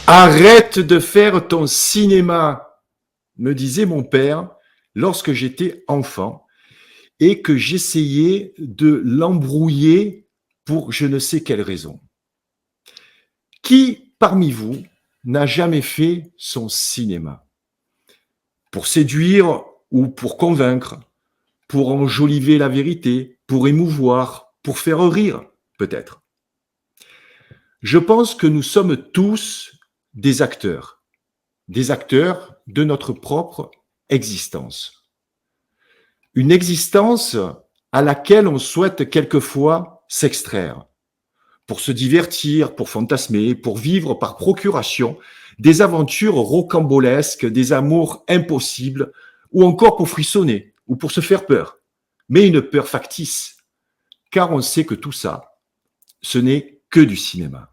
Arrête de faire ton cinéma, me disait mon père lorsque j'étais enfant et que j'essayais de l'embrouiller pour je ne sais quelle raison. Qui parmi vous n'a jamais fait son cinéma? Pour séduire ou pour convaincre, pour enjoliver la vérité, pour émouvoir, pour faire rire, peut-être. Je pense que nous sommes tous des acteurs de notre propre existence. Une existence à laquelle on souhaite quelquefois s'extraire, pour se divertir, pour fantasmer, pour vivre par procuration des aventures rocambolesques, des amours impossibles, ou encore pour frissonner, ou pour se faire peur. Mais une peur factice, car on sait que tout ça, ce n'est que du cinéma.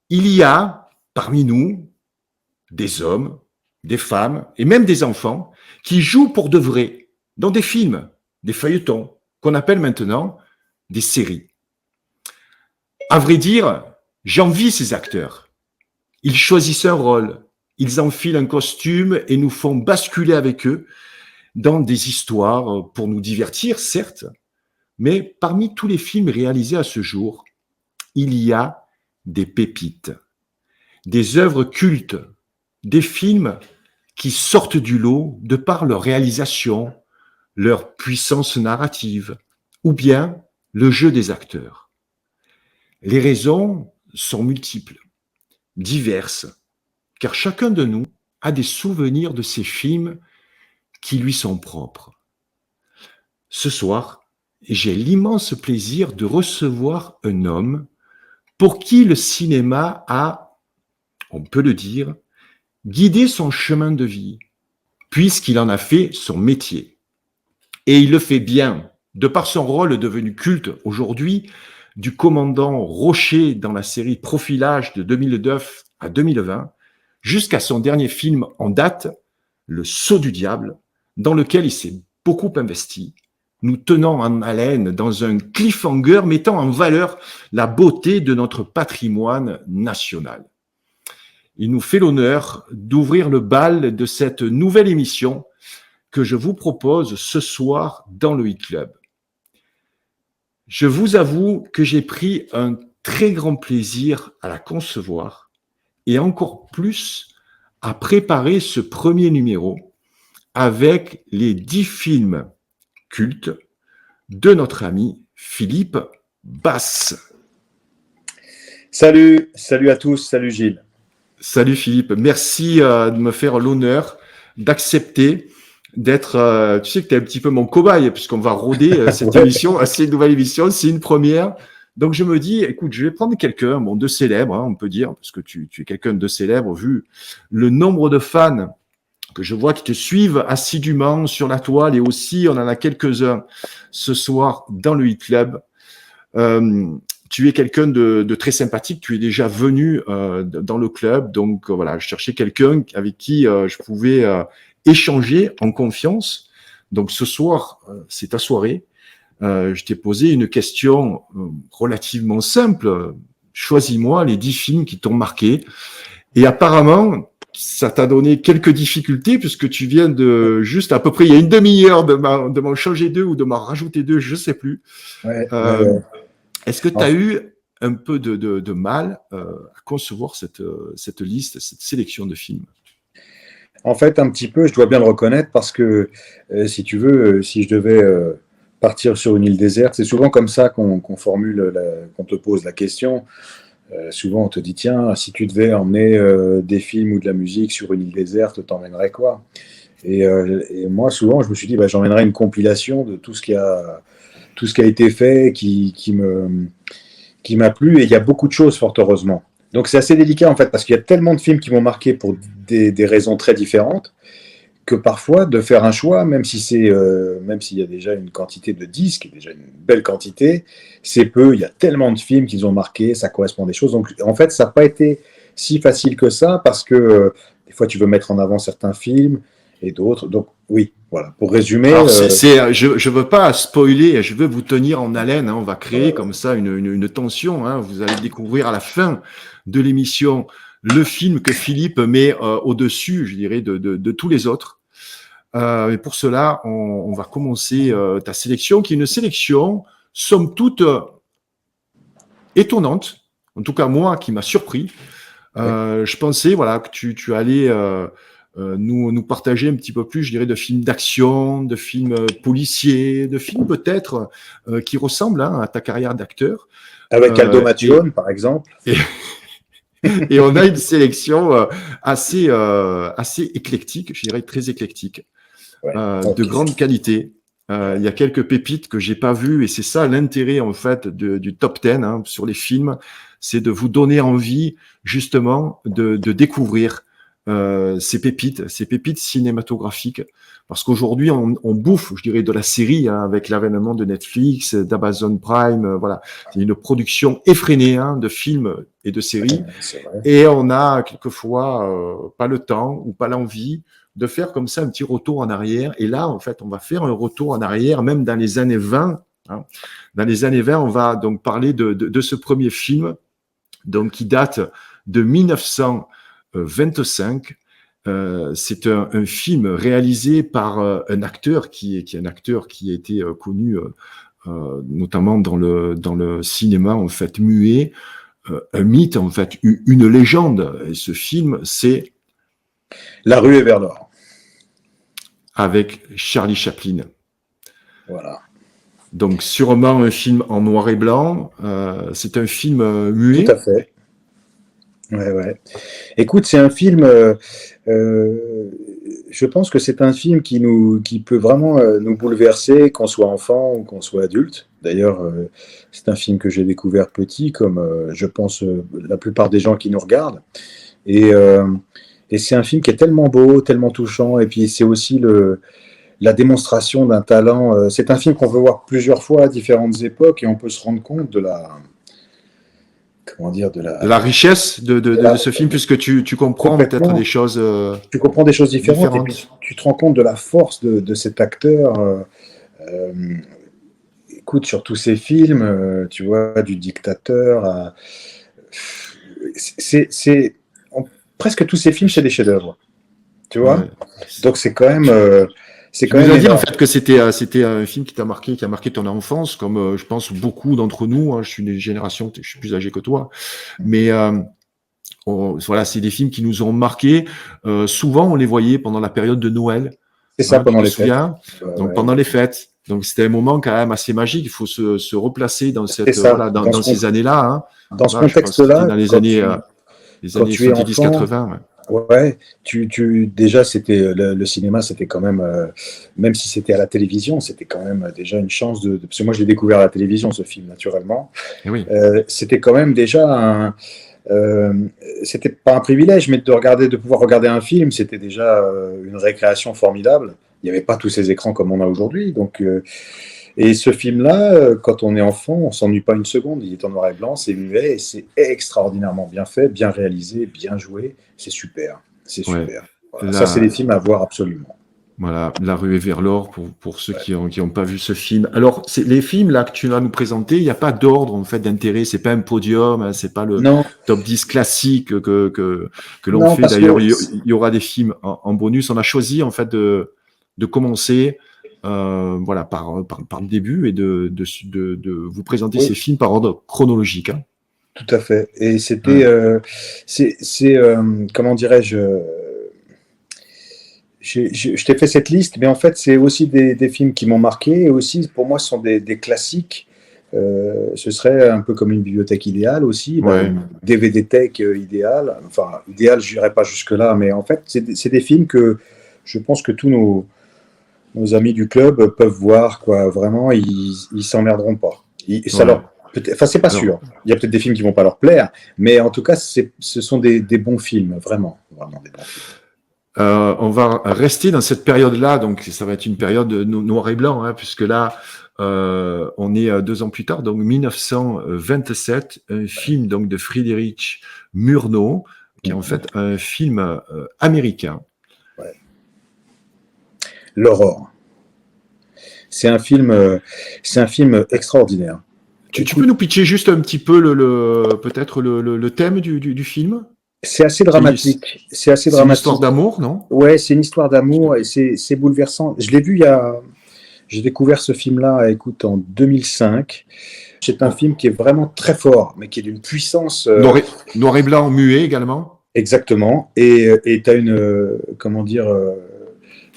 Il y a parmi nous des hommes, des femmes et même des enfants qui jouent pour de vrai dans des films, des feuilletons, qu'on appelle maintenant des séries. À vrai dire, j'envie ces acteurs. Ils choisissent un rôle, ils enfilent un costume et nous font basculer avec eux dans des histoires pour nous divertir, certes, mais parmi tous les films réalisés à ce jour, il y a des pépites, des œuvres cultes, des films qui sortent du lot de par leur réalisation, leur puissance narrative, ou bien le jeu des acteurs. Les raisons sont multiples, diverses, car chacun de nous a des souvenirs de ces films qui lui sont propres. Ce soir, j'ai l'immense plaisir de recevoir un homme pour qui le cinéma a, on peut le dire, guidé son chemin de vie, puisqu'il en a fait son métier. Et il le fait bien, de par son rôle devenu culte aujourd'hui, du commandant Rocher dans la série Profilage de 2009 à 2020, jusqu'à son dernier film en date, Le Sceau du Diable, dans lequel il s'est beaucoup investi, nous tenant en haleine dans un cliffhanger mettant en valeur la beauté de notre patrimoine national. Il nous fait l'honneur d'ouvrir le bal de cette nouvelle émission que je vous propose ce soir dans le Hit Club. Je vous avoue que j'ai pris un très grand plaisir à la concevoir et encore plus à préparer ce premier numéro avec les 10 films cultes de notre ami Philippe Basse. Salut à tous, salut Gilles. Salut Philippe, merci de me faire l'honneur d'accepter d'être, tu sais que tu es un petit peu mon cobaye puisqu'on va rôder cette émission, cette nouvelle émission, c'est une première. Donc je me dis, écoute, je vais prendre quelqu'un, bon, de célèbre, hein, on peut dire, parce que tu es quelqu'un de célèbre vu le nombre de fans que je vois qui te suivent assidûment sur la toile et aussi on en a quelques-uns ce soir dans le Hit Club. Tu es quelqu'un de très sympathique, tu es déjà venu dans le club, donc voilà, je cherchais quelqu'un avec qui je pouvais échanger en confiance. Donc ce soir, c'est ta soirée. Je t'ai posé une question relativement simple. Choisis-moi les 10 films qui t'ont marqué. Et apparemment, ça t'a donné quelques difficultés puisque tu viens de juste à peu près il y a une demi-heure de m'en changer 2 ou de m'en rajouter 2, je sais plus. Ouais. Est-ce que tu as eu un peu de mal à concevoir cette liste, cette sélection de films? En fait, un petit peu, je dois bien le reconnaître parce que, si tu veux, si je devais partir sur une île déserte, c'est souvent comme ça qu'on qu'on te pose la question. Souvent, on te dit, tiens, si tu devais emmener des films ou de la musique sur une île déserte, t'emmènerais quoi? Et moi, souvent, je me suis dit, j'emmènerais une compilation de tout ce qui a été fait, qui m'a plu, et il y a beaucoup de choses, fort heureusement. Donc c'est assez délicat en fait, parce qu'il y a tellement de films qui m'ont marqué pour des raisons très différentes, que parfois de faire un choix, même s'il y a déjà une quantité de disques, déjà une belle quantité, c'est peu, il y a tellement de films qui ont marqué, ça correspond à des choses. Donc en fait, ça n'a pas été si facile que ça, parce que des fois tu veux mettre en avant certains films, et d'autres. Donc oui, voilà. Pour résumer, Alors, je veux pas spoiler, je veux vous tenir en haleine, hein. On va créer comme ça une tension, hein. Vous allez découvrir à la fin de l'émission le film que Philippe met au-dessus, je dirais, de tous les autres. Et pour cela, on va commencer ta sélection, qui est une sélection, somme toute, étonnante. En tout cas, moi, qui m'a surpris. Je pensais voilà, que tu allais nous partager un petit peu plus, je dirais, de films d'action, de films policiers, de films peut-être qui ressemblent hein, à ta carrière d'acteur. avec Aldo Macione, par exemple. Et on a une sélection assez éclectique, je dirais très éclectique, de grande qualité. Il y a quelques pépites que j'ai pas vues et c'est ça l'intérêt en fait du top 10 hein, sur les films, c'est de vous donner envie justement de découvrir ces pépites cinématographiques. Parce qu'aujourd'hui, on bouffe, je dirais, de la série hein, avec l'avènement de Netflix, d'Amazon Prime. Voilà, c'est une production effrénée hein, de films et de séries. Et on a quelquefois pas le temps ou pas l'envie de faire comme ça un petit retour en arrière. Et là, en fait, on va faire un retour en arrière, même dans les années 20. Hein. Dans les années 20, on va donc parler de ce premier film, donc qui date de 1925. C'est un film réalisé par un acteur qui est un acteur qui a été connu notamment dans le cinéma en fait muet, un mythe en fait, une légende. Et ce film, c'est La rue est vers l'or. Avec Charlie Chaplin. Voilà. Donc sûrement un film en noir et blanc. C'est un film muet. Tout à fait. Ouais. Écoute, c'est un film. Je pense que c'est un film qui peut vraiment nous bouleverser, qu'on soit enfant ou qu'on soit adulte. D'ailleurs, c'est un film que j'ai découvert petit, comme je pense la plupart des gens qui nous regardent. Et c'est un film qui est tellement beau, tellement touchant. Et puis c'est aussi la démonstration d'un talent. C'est un film qu'on peut voir plusieurs fois à différentes époques et on peut se rendre compte de la richesse de ce film, puisque tu comprends peut-être des choses tu comprends des choses différentes. différentes. Et puis tu te rends compte de la force de cet acteur. Écoute, sur tous ces films, tu vois, du dictateur presque tous ces films, c'est des chefs-d'œuvre. Tu vois, Ouais. donc c'est quand même Tu nous as dit en fait que c'était un film qui t'a marqué, qui a marqué ton enfance, comme je pense beaucoup d'entre nous. Hein, je suis une génération, je suis plus âgé que toi, mais voilà, c'est des films qui nous ont marqués. Souvent, on les voyait pendant la période de Noël. C'est ça, pendant les fêtes. Donc pendant les fêtes. Donc c'était un moment quand même assez magique. Il faut se replacer dans ces années-là. Hein. Dans ce contexte-là, dans les années 70-80. Ouais, déjà c'était le cinéma, c'était quand même, même si c'était à la télévision, c'était quand même déjà une chance parce que moi je l'ai découvert à la télévision ce film naturellement. Et oui. C'était quand même déjà c'était pas un privilège, mais de pouvoir regarder un film, c'était déjà une récréation formidable. Il n'y avait pas tous ces écrans comme on a aujourd'hui, donc. Et ce film-là, quand on est enfant, on s'ennuie pas une seconde. Il est en noir et blanc, c'est muet, et c'est extraordinairement bien fait, bien réalisé, bien joué. C'est super, c'est super. Ouais. Voilà. Ça, c'est des films à voir absolument. Voilà, La rue est vers l'or pour ceux qui ont pas vu ce film. Alors, les films là que tu vas nous présenter, il n'y a pas d'ordre en fait d'intérêt. C'est pas un podium, hein, c'est pas le top 10 classique que l'on fait. D'ailleurs, il y aura des films en bonus. On a choisi en fait de commencer. Voilà, par le début et de vous présenter ces films par ordre chronologique. Hein. Tout à fait. Et c'était, comment dirais-je, je t'ai fait cette liste, mais en fait, c'est aussi des films qui m'ont marqué et aussi, pour moi, ce sont des classiques. Ce serait un peu comme une bibliothèque idéale aussi, une DVD tech idéale. Enfin, idéal, je n'irai pas jusque-là, mais en fait, c'est des films que je pense que tous nos amis du club peuvent voir, quoi. Vraiment, ils s'emmerderont pas. Enfin, c'est pas sûr. Il y a peut-être des films qui vont pas leur plaire, mais en tout cas, ce sont des bons films, vraiment des bons films. On va rester dans cette période-là, donc ça va être une période noir et blanc, hein, puisque là, on est 2 ans plus tard, donc 1927, un film donc de Friedrich Murnau, qui est en fait un film américain. L'Aurore. C'est un film extraordinaire. Tu peux nous pitcher juste un petit peu peut-être le thème du film? C'est assez dramatique. C'est assez C'est une dramatique. histoire d'amour, non? Ouais, c'est une histoire d'amour et c'est bouleversant. Je l'ai vu j'ai découvert ce film-là, écoute, en 2005. C'est un film qui est vraiment très fort, mais qui est d'une puissance. Noir et blanc, muet également. Exactement. Et tu as comment dire,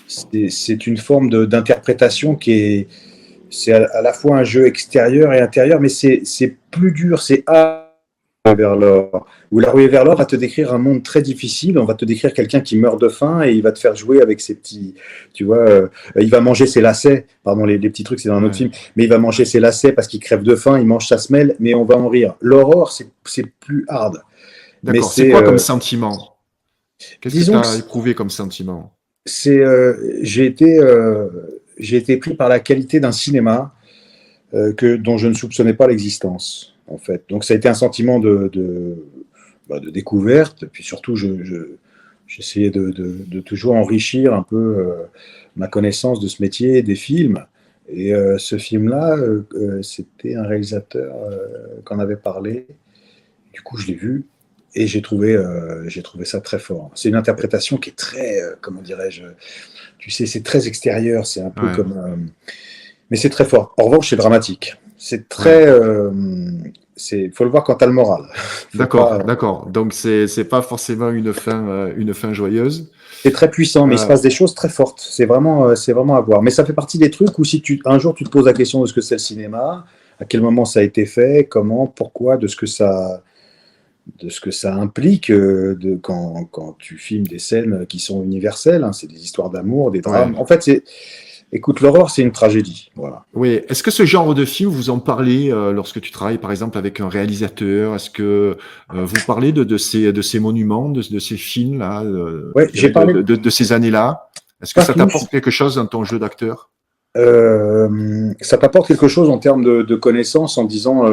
c'est une forme d'interprétation qui est. C'est à la fois un jeu extérieur et intérieur, mais c'est plus dur, c'est vers l'or. Où La ruée vers l'or va te décrire un monde très difficile. On va te décrire quelqu'un qui meurt de faim et il va te faire jouer avec ses petits, tu vois, il va manger ses lacets. Pardon, les petits trucs, c'est dans un autre film. Mais il va manger ses lacets parce qu'il crève de faim, il mange sa semelle, mais on va en rire. L'aurore, c'est plus hard. D'accord. C'est quoi comme sentiment? Qu'est-ce que tu disons as éprouvé comme sentiment? j'ai été pris par la qualité d'un cinéma dont je ne soupçonnais pas l'existence, en fait. Donc ça a été un sentiment de découverte, puis surtout j'essayais de toujours enrichir un peu ma connaissance de ce métier, des films. Et ce film-là, c'était un réalisateur qu'en avait parlé. Du coup, je l'ai vu et j'ai trouvé ça très fort. C'est une interprétation qui est très, comment dirais-je, tu sais, c'est très extérieur, c'est un peu comme... mais c'est très fort. En revanche, c'est dramatique. C'est très... faut le voir quand tu as le moral. D'accord, d'accord. Donc, c'est pas forcément une fin joyeuse. C'est très puissant, mais il se passe des choses très fortes. C'est vraiment à voir. Mais ça fait partie des trucs où si un jour tu te poses la question de ce que c'est le cinéma, à quel moment ça a été fait, comment, pourquoi, de ce que ça implique quand tu filmes des scènes qui sont universelles. Hein, c'est des histoires d'amour, des drames. En fait, écoute, l'horreur, c'est une tragédie. Voilà. Oui. Est-ce que ce genre de film, vous en parlez lorsque tu travailles, par exemple, avec un réalisateur? Est-ce que vous parlez de ces monuments, de ces films-là, j'ai parlé de ces années-là? Est-ce que ça t'apporte quelque chose dans ton jeu d'acteur? Ça t'apporte quelque chose en termes de connaissances en disant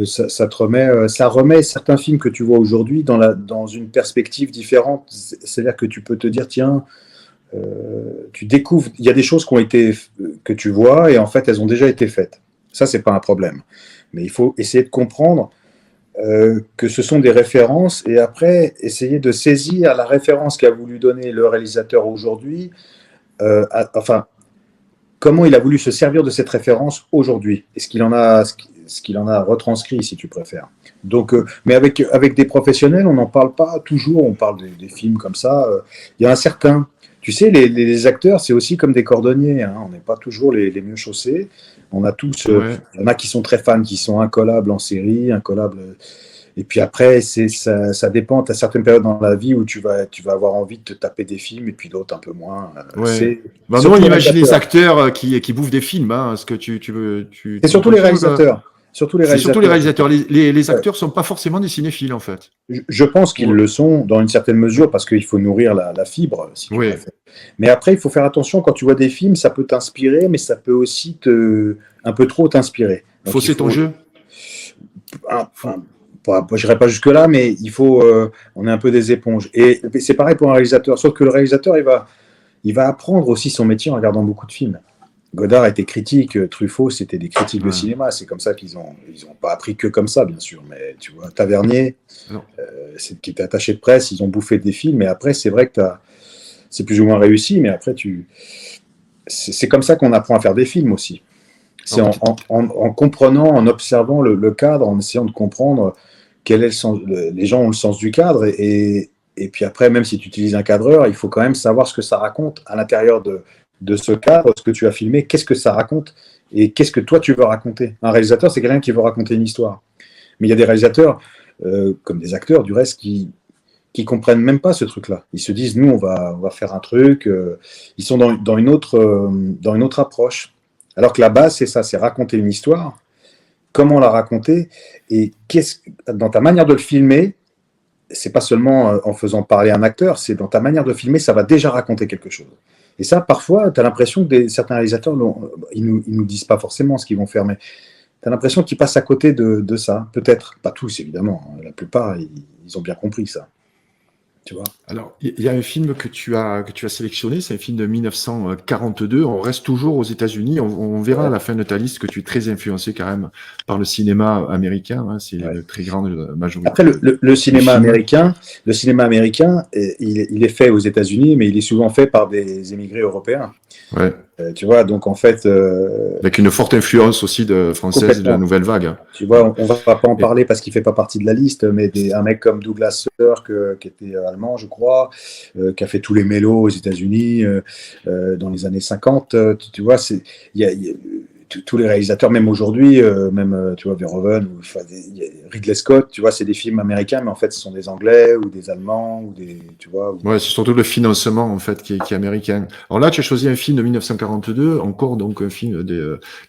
ça remet certains films que tu vois aujourd'hui dans une perspective différente. C'est-à-dire que tu peux te dire, tiens, tu découvres, il y a des choses que tu vois et en fait elles ont déjà été faites. Ça, c'est pas un problème. Mais il faut essayer de comprendre que ce sont des références et après essayer de saisir la référence qu'a voulu donner le réalisateur aujourd'hui. Comment il a voulu se servir de cette référence aujourd'hui et ce qu'il en a retranscrit, si tu préfères. Donc, mais avec des professionnels, on n'en parle pas toujours, on parle des films comme ça. Il y a un certain... Tu sais, les acteurs, c'est aussi comme des cordonniers, hein, on n'est pas toujours les mieux chaussés. On a tous... il y en a qui sont très fans, qui sont incollables en série, incollables... Et puis après, ça dépend. Tu as certaines périodes dans la vie où tu vas avoir envie de te taper des films et puis d'autres un peu moins. Nous, on imagine les acteurs qui bouffent des films. Hein, ce que tu veux. C'est surtout les réalisateurs. C'est surtout les réalisateurs. Les acteurs ne sont pas forcément des cinéphiles, en fait. Je pense qu'ils le sont dans une certaine mesure parce qu'il faut nourrir la fibre. Si tu préfères. Mais après, il faut faire attention quand tu vois des films, ça peut t'inspirer, mais ça peut aussi un peu trop t'inspirer. Fausser ton jeu. Je n'irai pas jusque-là, mais on est un peu des éponges. Et c'est pareil pour un réalisateur, sauf que le réalisateur, il va apprendre aussi son métier en regardant beaucoup de films. Godard était critique, Truffaut, c'était des critiques de cinéma. C'est comme ça qu'ils ont pas appris que comme ça, bien sûr. Mais tu vois, Tavernier, qui était attaché de presse, ils ont bouffé des films. Mais après, c'est vrai que c'est plus ou moins réussi. Mais après, c'est comme ça qu'on apprend à faire des films aussi. C'est en comprenant, en observant le cadre, en essayant de comprendre quel est le sens. Les gens ont le sens du cadre et puis après, même si tu utilises un cadreur, il faut quand même savoir ce que ça raconte à l'intérieur de ce cadre, ce que tu as filmé, qu'est-ce que ça raconte et qu'est-ce que toi tu veux raconter. Un réalisateur, c'est quelqu'un qui veut raconter une histoire. Mais il y a des réalisateurs, comme des acteurs du reste, qui comprennent même pas ce truc-là. Ils se disent, nous, on va faire un truc. Ils sont dans une autre approche. Alors que la base, c'est ça, c'est raconter une histoire. Comment la raconter et dans ta manière de le filmer, c'est pas seulement en faisant parler un acteur, c'est dans ta manière de filmer, ça va déjà raconter quelque chose. Et ça, parfois, tu as l'impression que certains réalisateurs, ils nous disent pas forcément ce qu'ils vont faire, mais tu as l'impression qu'ils passent à côté de ça. Peut-être, pas tous évidemment, la plupart, ils ont bien compris ça. tu vois. Alors, il y a un film que tu as sélectionné, c'est un film de 1942. On reste toujours aux États-Unis. On verra à Ouais, la fin de ta liste que tu es très influencé quand même par le cinéma américain, hein. C'est ouais. une très grande Après, majorité le des cinéma films. américain, il est fait aux États-Unis, mais il est souvent fait par des émigrés européens. Ouais. Tu vois, donc en fait, Avec une forte influence aussi française de la complètement. nouvelle vague, hein. Tu Ouais. vois, on va pas en Et, parler parce qu'il fait pas partie de la liste, mais un mec comme Douglas Sirk, qui était allemand, je crois, qui a fait tous les mélos aux États-Unis dans les années 50. Tu vois, il y a tous les réalisateurs, même aujourd'hui, même tu vois Verhoeven, ou, enfin, il y a Ridley Scott, tu vois, c'est des films américains, mais en fait, ce sont des Anglais ou des Allemands ou des, tu vois. ouais, c'est surtout le financement en fait qui est américain. Alors là, tu as choisi un film de 1942, encore donc un film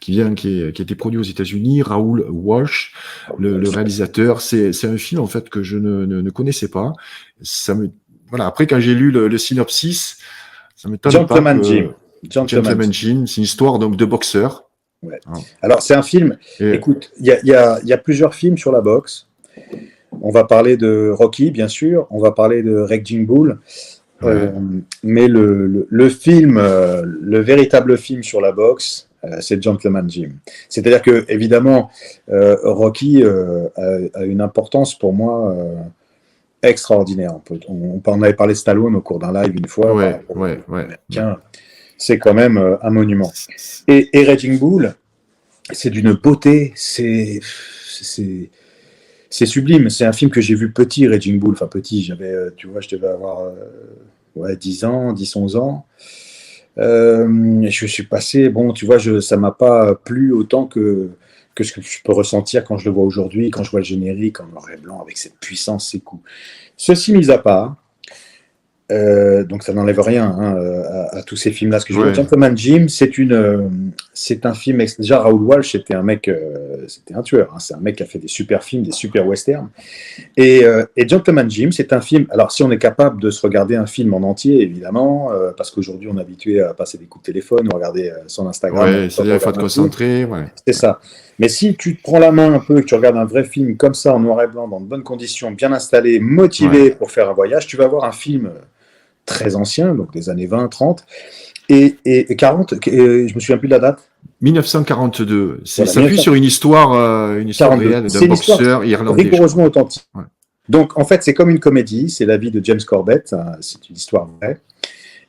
qui a été produit aux États-Unis. Raoul Walsh, le réalisateur. C'est un film en fait que je ne connaissais pas. Ça me voilà. Après, quand j'ai lu le synopsis, ça m'étonne pas Gentleman Jim. que Gentleman Gentleman Jim. Jim, c'est une histoire donc de boxeur. Ouais. Hein. Alors, c'est un film. Et Écoute, il y a plusieurs films sur la boxe. On va parler de Rocky, bien sûr. On va parler de Raging Bull. Euh, ouais, mais le film, le véritable film sur la boxe, c'est Gentleman Jim. C'est-à-dire que, évidemment, Rocky a une importance pour moi extraordinaire. On en avait parlé de Stallone au cours d'un live une fois par ouais, rapport aux ouais, ouais, ouais. Américains. C'est quand même un monument. Et Raging Bull, c'est d'une beauté, c'est sublime. C'est un film que j'ai vu petit, Raging Bull. Enfin, petit, tu vois, je devais avoir ouais, 10 ans, 10, 11 ans. Je suis passé, bon, tu vois, ça m'a pas plu autant que ce que je peux ressentir quand je le vois aujourd'hui, quand je vois le générique en noir et blanc avec cette puissance, ces coups. Ceci mis à part, donc ça n'enlève rien hein, à tous ces films-là. Ce que je veux dire, Ouais. Gentleman Jim, c'est un film. Déjà, Raoul Walsh, c'était un mec, c'était un tueur. Hein, c'est un mec qui a fait des super films, des super westerns. Et Gentleman Jim, c'est un film. Alors, si on est capable de se regarder un film en entier, évidemment, parce qu'aujourd'hui, on est habitué à passer des coups de téléphone ou regarder son Instagram, Ouais, quand c'est-à-dire on il faut regarde te un film, concentrer, ouais. c'est ça. Mais si tu te prends la main un peu et que tu regardes un vrai film comme ça, en noir et blanc, dans de bonnes conditions, bien installé, Ouais. motivé pour faire un voyage, tu vas voir un film très ancien, donc des années 20, 30, et 40, je me souviens plus de la date. 1942. Ça Voilà, s'appuie sur une histoire 1942. réelle d'un C'est une histoire boxeur irlandais, je crois. rigoureusement authentique. Ouais. Donc, en fait, c'est comme une comédie, c'est la vie de James Corbett, c'est une histoire vraie.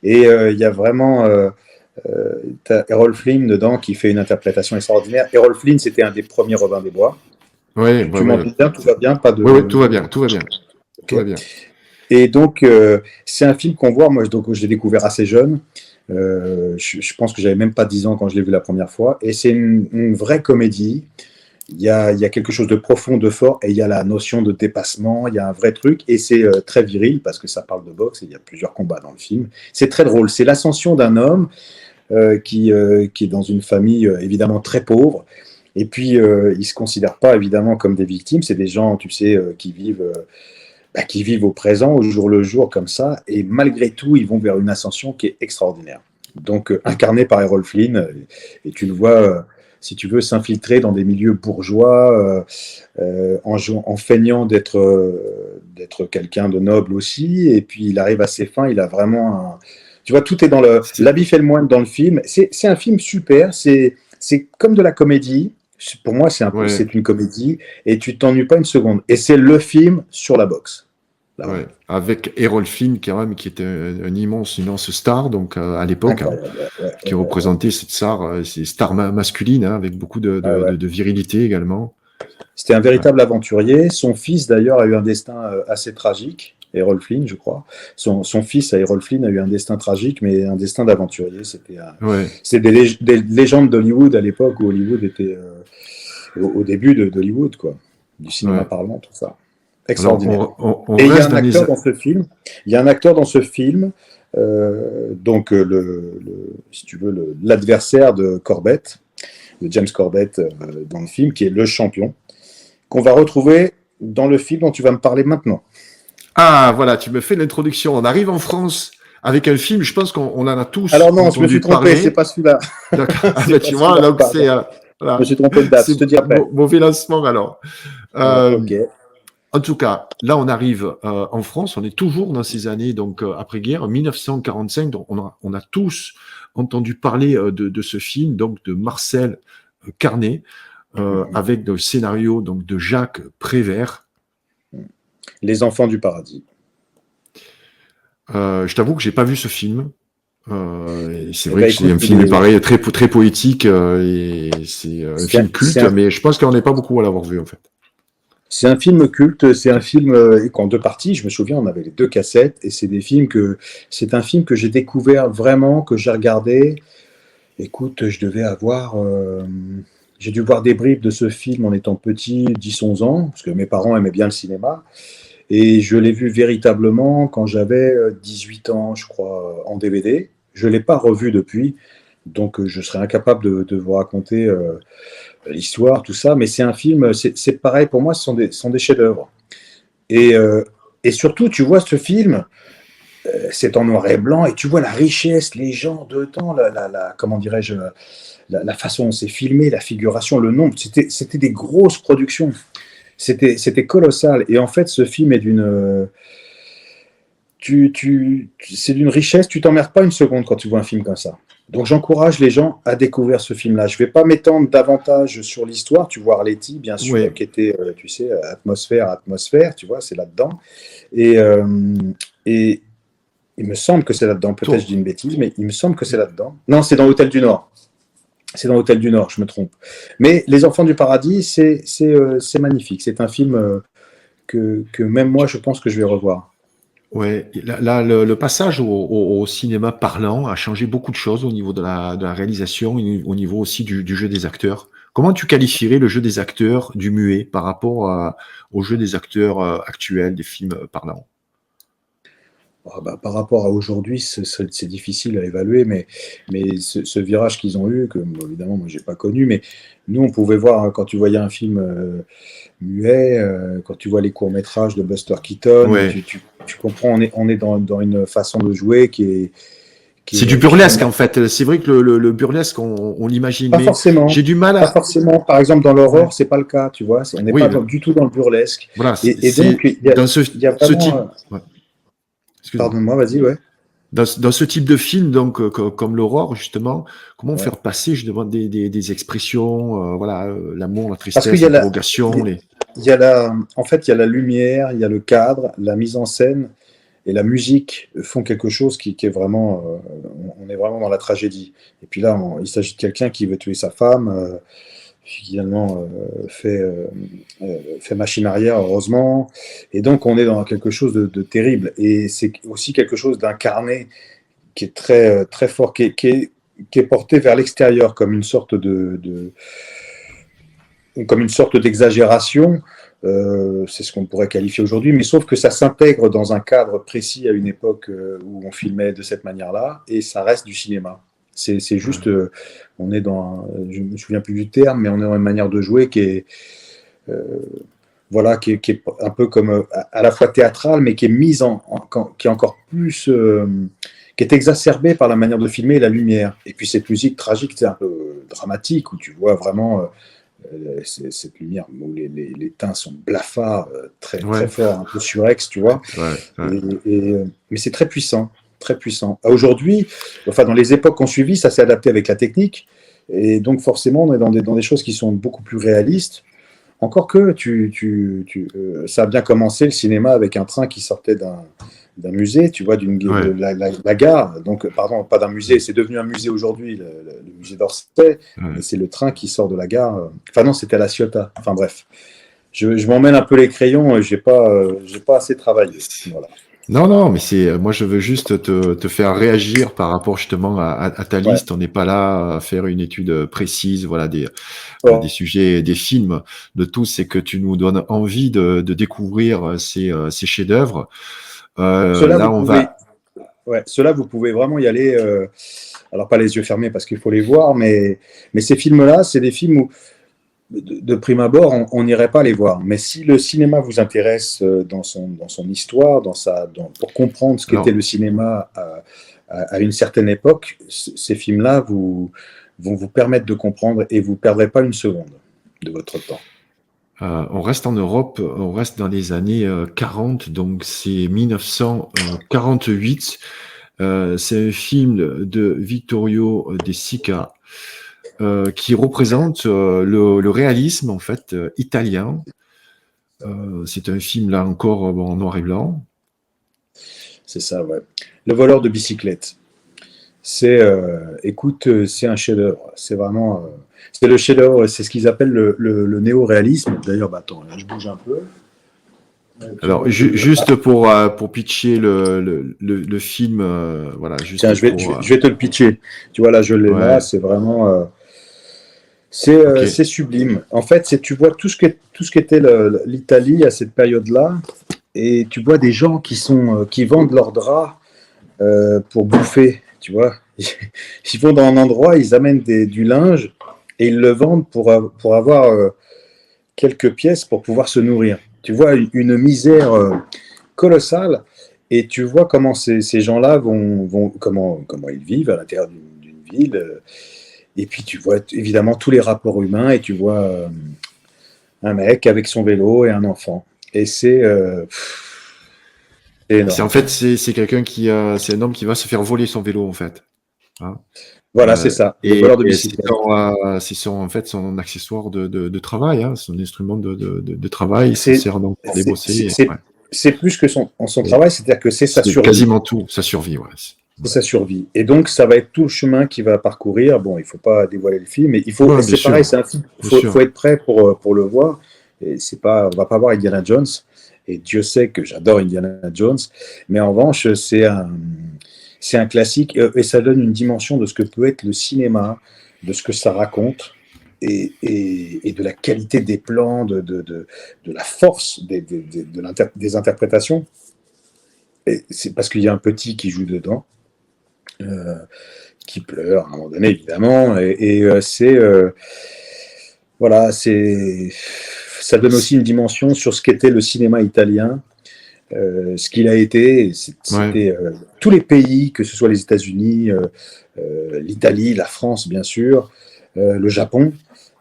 Et il y a vraiment t'as Errol Flynn dedans qui fait une interprétation extraordinaire. Errol Flynn, c'était un des premiers Robin des Bois. Ouais, Tu m'en ouais. doutes bien, tout va bien, pas Ouais, ouais, de. tout va bien, tout va bien, tout va Ok. bien. Et donc, c'est un film qu'on voit, moi, donc, je l'ai découvert assez jeune. Je pense que j'avais même pas 10 ans quand je l'ai vu la première fois. Et c'est une vraie comédie. Il y a quelque chose de profond, de fort, et il y a la notion de dépassement, il y a un vrai truc, et c'est très viril, parce que ça parle de boxe, et il y a plusieurs combats dans le film. C'est très drôle. C'est l'ascension d'un homme qui est dans une famille évidemment très pauvre, et puis ils ne se considèrent pas évidemment comme des victimes, c'est des gens, tu sais, qui vivent au présent, au jour le jour, comme ça, et malgré tout, ils vont vers une ascension qui est extraordinaire. Donc, incarné par Errol Flynn, et tu le vois, si tu veux, s'infiltrer dans des milieux bourgeois, en feignant d'être quelqu'un de noble aussi, et puis il arrive à ses fins, il a vraiment un... Tu vois, tout est dans C'est- l'habit fait le moine dans le film. C'est un film super, c'est comme de la comédie. Pour moi, Ouais, c'est une comédie et tu t'ennuies pas une seconde. Et c'est le film sur la boxe. Là, ouais. vraiment. Avec Errol Flynn, quand même, qui était un immense star, donc à l'époque, hein, Incroyable. Ouais, qui ouais, ouais, représentait cette star, ces stars masculines, hein, avec beaucoup ouais, ouais. de virilité également. C'était un Ouais, véritable aventurier. Son fils, d'ailleurs, a eu un destin assez tragique. Errol Flynn, je crois. Son fils, Errol Flynn, a eu un destin tragique, mais un destin d'aventurier. ouais. C'est des légendes d'Hollywood à l'époque où Hollywood était au début d'Hollywood, quoi. Du cinéma Ouais. parlant, tout ça. Alors, Extraordinaire. on Et il y a reste un dans les... acteur dans ce film. Il y a un acteur dans ce film, donc si tu veux, l'adversaire de Corbett, de James Corbett dans le film, qui est le champion, qu'on va retrouver dans le film dont tu vas me parler maintenant. Ah, voilà, tu me fais l'introduction. On arrive en France avec un film, je pense qu'on en a tous Alors non, je me suis entendu trompé, c'est parler. pas celui-là. D'accord. Ah C'est ben, pas tu vois, celui-là, donc pardon. Je me voilà, suis trompé de date, c'est je te dis après. mauvais lancement alors. Euh, Ok. En tout cas, là, on arrive en France, on est toujours dans ces années donc après-guerre, 1945. Donc on a tous entendu parler de ce film, donc de Marcel Carné, avec le scénario donc de Jacques Prévert. Les enfants du paradis. Je t'avoue que j'ai pas vu ce film. Et c'est Eh vrai ben, que c'est écoute, un film pareil, très poétique, et c'est un film culte, mais je pense qu'on n'est pas beaucoup à l'avoir vu en fait. c'est un film culte, c'est un film en deux parties. Je me souviens, on avait les deux cassettes, et c'est un film que j'ai découvert vraiment, que j'ai regardé. Écoute, j'ai dû voir des bribes de ce film en étant petit, 10, 11 ans, parce que mes parents aimaient bien le cinéma. Et je l'ai vu véritablement quand j'avais 18 ans, je crois, en DVD. Je ne l'ai pas revu depuis, donc je serais incapable de vous raconter l'histoire, tout ça. Mais c'est un film, c'est pareil pour moi, ce sont des chefs-d'œuvre. Et, euh, et surtout, tu vois ce film, c'est en noir et blanc, et tu vois la richesse, les gens dedans, comment dirais-je, la façon dont c'est filmé, la figuration, le nombre. C'était des grosses productions. C'était colossal. Et en fait, ce film est c'est d'une richesse, tu t'emmerdes pas une seconde quand tu vois un film comme ça. Donc j'encourage les gens à découvrir ce film-là. Je ne vais pas m'étendre davantage sur l'histoire. Tu vois Arletty, bien sûr, Oui, qui était, tu sais, atmosphère, tu vois, c'est là-dedans. Et, et il me semble que c'est là-dedans. Peut-être je dis une bêtise, mais il me semble que c'est là-dedans. Non, c'est dans l'Hôtel du Nord. C'est dans l'Hôtel du Nord, je me trompe. Mais Les Enfants du Paradis, c'est magnifique. C'est un film que même moi, je pense que je vais revoir. ouais. Là, le passage au cinéma parlant a changé beaucoup de choses au niveau de la réalisation, au niveau aussi du jeu des acteurs. Comment tu qualifierais le jeu des acteurs du muet par rapport au jeu des acteurs actuels des films parlants? Ah bah, par rapport à aujourd'hui, c'est difficile à évaluer, mais ce virage qu'ils ont eu, que bon, évidemment moi j'ai pas connu, mais nous on pouvait voir quand tu voyais un film muet, quand tu vois les courts-métrages de Buster Keaton, Ouais. tu comprends, on est dans une façon de jouer qui C'est du est burlesque finalement en fait. C'est vrai que le burlesque, on l'imagine, pas mais forcément, j'ai du mal pas à. forcément. Par exemple, dans Ouais. l'aurore, c'est pas le cas, tu vois, on n'est Oui, pas du tout dans le burlesque. voilà. Et donc, Dans il y a ce vraiment, type. Ouais, excuse-moi. pardonne-moi, vas-y, ouais. Dans ce type de film, donc comme l'Aurore, justement, comment Ouais. faire passer, je demande des expressions, voilà, l'amour, la Parce qu'il tristesse, y a la, l'interrogation, les. il y a en fait, il y a la lumière, il y a le cadre, la mise en scène et la musique font quelque chose qui est vraiment, on est vraiment dans la tragédie. Et puis là, il s'agit de quelqu'un qui veut tuer sa femme, finalement fait machine arrière, heureusement. Et donc, on est dans quelque chose de terrible. Et c'est aussi quelque chose d'incarné qui est très fort, qui est porté vers l'extérieur comme une sorte comme une sorte d'exagération, c'est ce qu'on pourrait qualifier aujourd'hui, mais sauf que ça s'intègre dans un cadre précis à une époque où on filmait de cette manière-là, et ça reste du cinéma. C'est juste, on est je me souviens plus du terme, mais on est dans une manière de jouer euh, voilà, qui est un peu comme à la fois théâtrale, mais qui est mise qui est encore plus, qui est exacerbée par la manière de filmer et la lumière. Et puis cette musique tragique, c'est un peu dramatique, où tu vois vraiment cette lumière où les teints sont blafards, très Ouais, forts, un peu surex, tu vois. ouais, ouais. Mais c'est très puissant, très puissant. Aujourd'hui, enfin dans les époques qu'on suivit, ça s'est adapté avec la technique, et donc forcément on est dans des choses qui sont beaucoup plus réalistes. Encore que ça a bien commencé le cinéma avec un train qui sortait d'un musée, tu vois, Ouais. la gare. Donc, pardon, pas d'un musée, c'est devenu un musée aujourd'hui, le musée d'Orsay, Ouais. mais c'est le train qui sort de la gare. Enfin non, c'était à La Ciotat. Enfin bref, je m'emmène un peu les crayons, et j'ai pas assez travaillé. Voilà. Non, non, mais moi je veux juste te faire réagir par rapport justement à ta Ouais. liste. On n'est pas là à faire une étude précise, voilà, des Bon. sujets, des films, de tout. C'est que tu nous donnes envie de découvrir ces chefs-d'œuvre. Cela, Là, vous on pouvez, va. ouais, cela, vous pouvez vraiment y aller. Alors pas les yeux fermés parce qu'il faut les voir, mais ces films-là, c'est des films où de prime abord, on n'irait pas les voir. Mais si le cinéma vous intéresse dans son histoire, pour comprendre ce qu'était le Alors, cinéma à une certaine époque, ces films-là vont vous permettre de comprendre et vous ne perdrez pas une seconde de votre temps. On reste en Europe, on reste dans les années 40, donc c'est 1948. C'est un film de Vittorio De Sica qui représente le réalisme en fait italien. C'est un film là encore en noir et blanc. C'est ça, ouais. Le voleur de bicyclette. Écoute, c'est un chef-d'œuvre. C'est vraiment, c'est le chef-d'œuvre. C'est ce qu'ils appellent le néo-réalisme. D'ailleurs, bah, attends, là, je bouge un peu. Tu Alors vois, juste pour pitcher le film, voilà, juste tiens, je vais te le pitcher. Tu vois, là, je l'ai là. ouais, C'est vraiment, ok. c'est sublime. En fait, tu vois tout ce qu'était l'Italie à cette période-là, et tu vois des gens qui vendent leurs draps pour bouffer. Tu vois, ils vont dans un endroit, ils amènent du linge et ils le vendent pour avoir quelques pièces pour pouvoir se nourrir. Tu vois une misère colossale, et tu vois comment ces gens-là comment ils vivent à l'intérieur d'une ville. Et puis tu vois évidemment tous les rapports humains, et tu vois un mec avec son vélo et un enfant. Et c'est C'est en énorme. fait c'est quelqu'un c'est un homme qui va se faire voler son vélo en fait. Hein. Voilà, c'est ça, le Et voleur de c'est bicyclette. c'est en fait son accessoire de travail, hein, son instrument de travail. Il s'en C'est sert donc pour aller c'est- bosser. c'est- Ouais. c'est- c'est plus que son Et travail, c'est-à-dire que c'est sa c'est survie. quasiment tout, sa survie. Ouais. C'est Ouais. sa survie. Et donc, ça va être tout le chemin qu'il va parcourir. Bon, il ne faut pas dévoiler le film, mais Ouais, bien c'est pareil, sûr, c'est un film, bien sûr. faut être prêt pour le voir. Et c'est pas, on va pas voir Indiana Jones. Et Dieu sait que j'adore Indiana Jones. Mais en revanche, c'est un classique, et ça donne une dimension de ce que peut être le cinéma, de ce que ça raconte, et de la qualité des plans, de la force des interprétations. Et c'est parce qu'il y a un petit qui joue dedans, euh, qui pleure à un moment donné, évidemment. Voilà, ça donne aussi une dimension sur ce qu'était le cinéma italien, ce qu'il a été. Ouais. C'était tous les pays, que ce soit les États-Unis, l'Italie, la France, bien sûr, le Japon,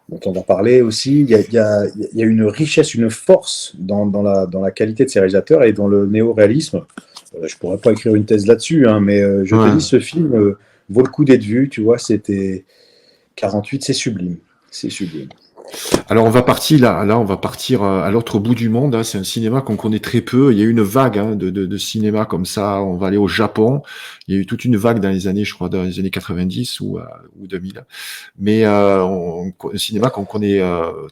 dont on va parler aussi. Il y a une richesse, une force dans la qualité de ces réalisateurs et dans le néo-réalisme. Je pourrais pas écrire une thèse là-dessus, hein, mais je te dis, Ouais. ce film vaut le coup d'être vu. Tu vois, c'était 48, c'est sublime. C'est sublime. Alors on va partir là on va partir à l'autre bout du monde. Hein. C'est un cinéma qu'on connaît très peu. Il y a eu une vague hein, de cinéma comme ça. On va aller au Japon. Il y a eu toute une vague dans les années, je crois, dans les années 90 ou 2000. Mais un cinéma qu'on connaît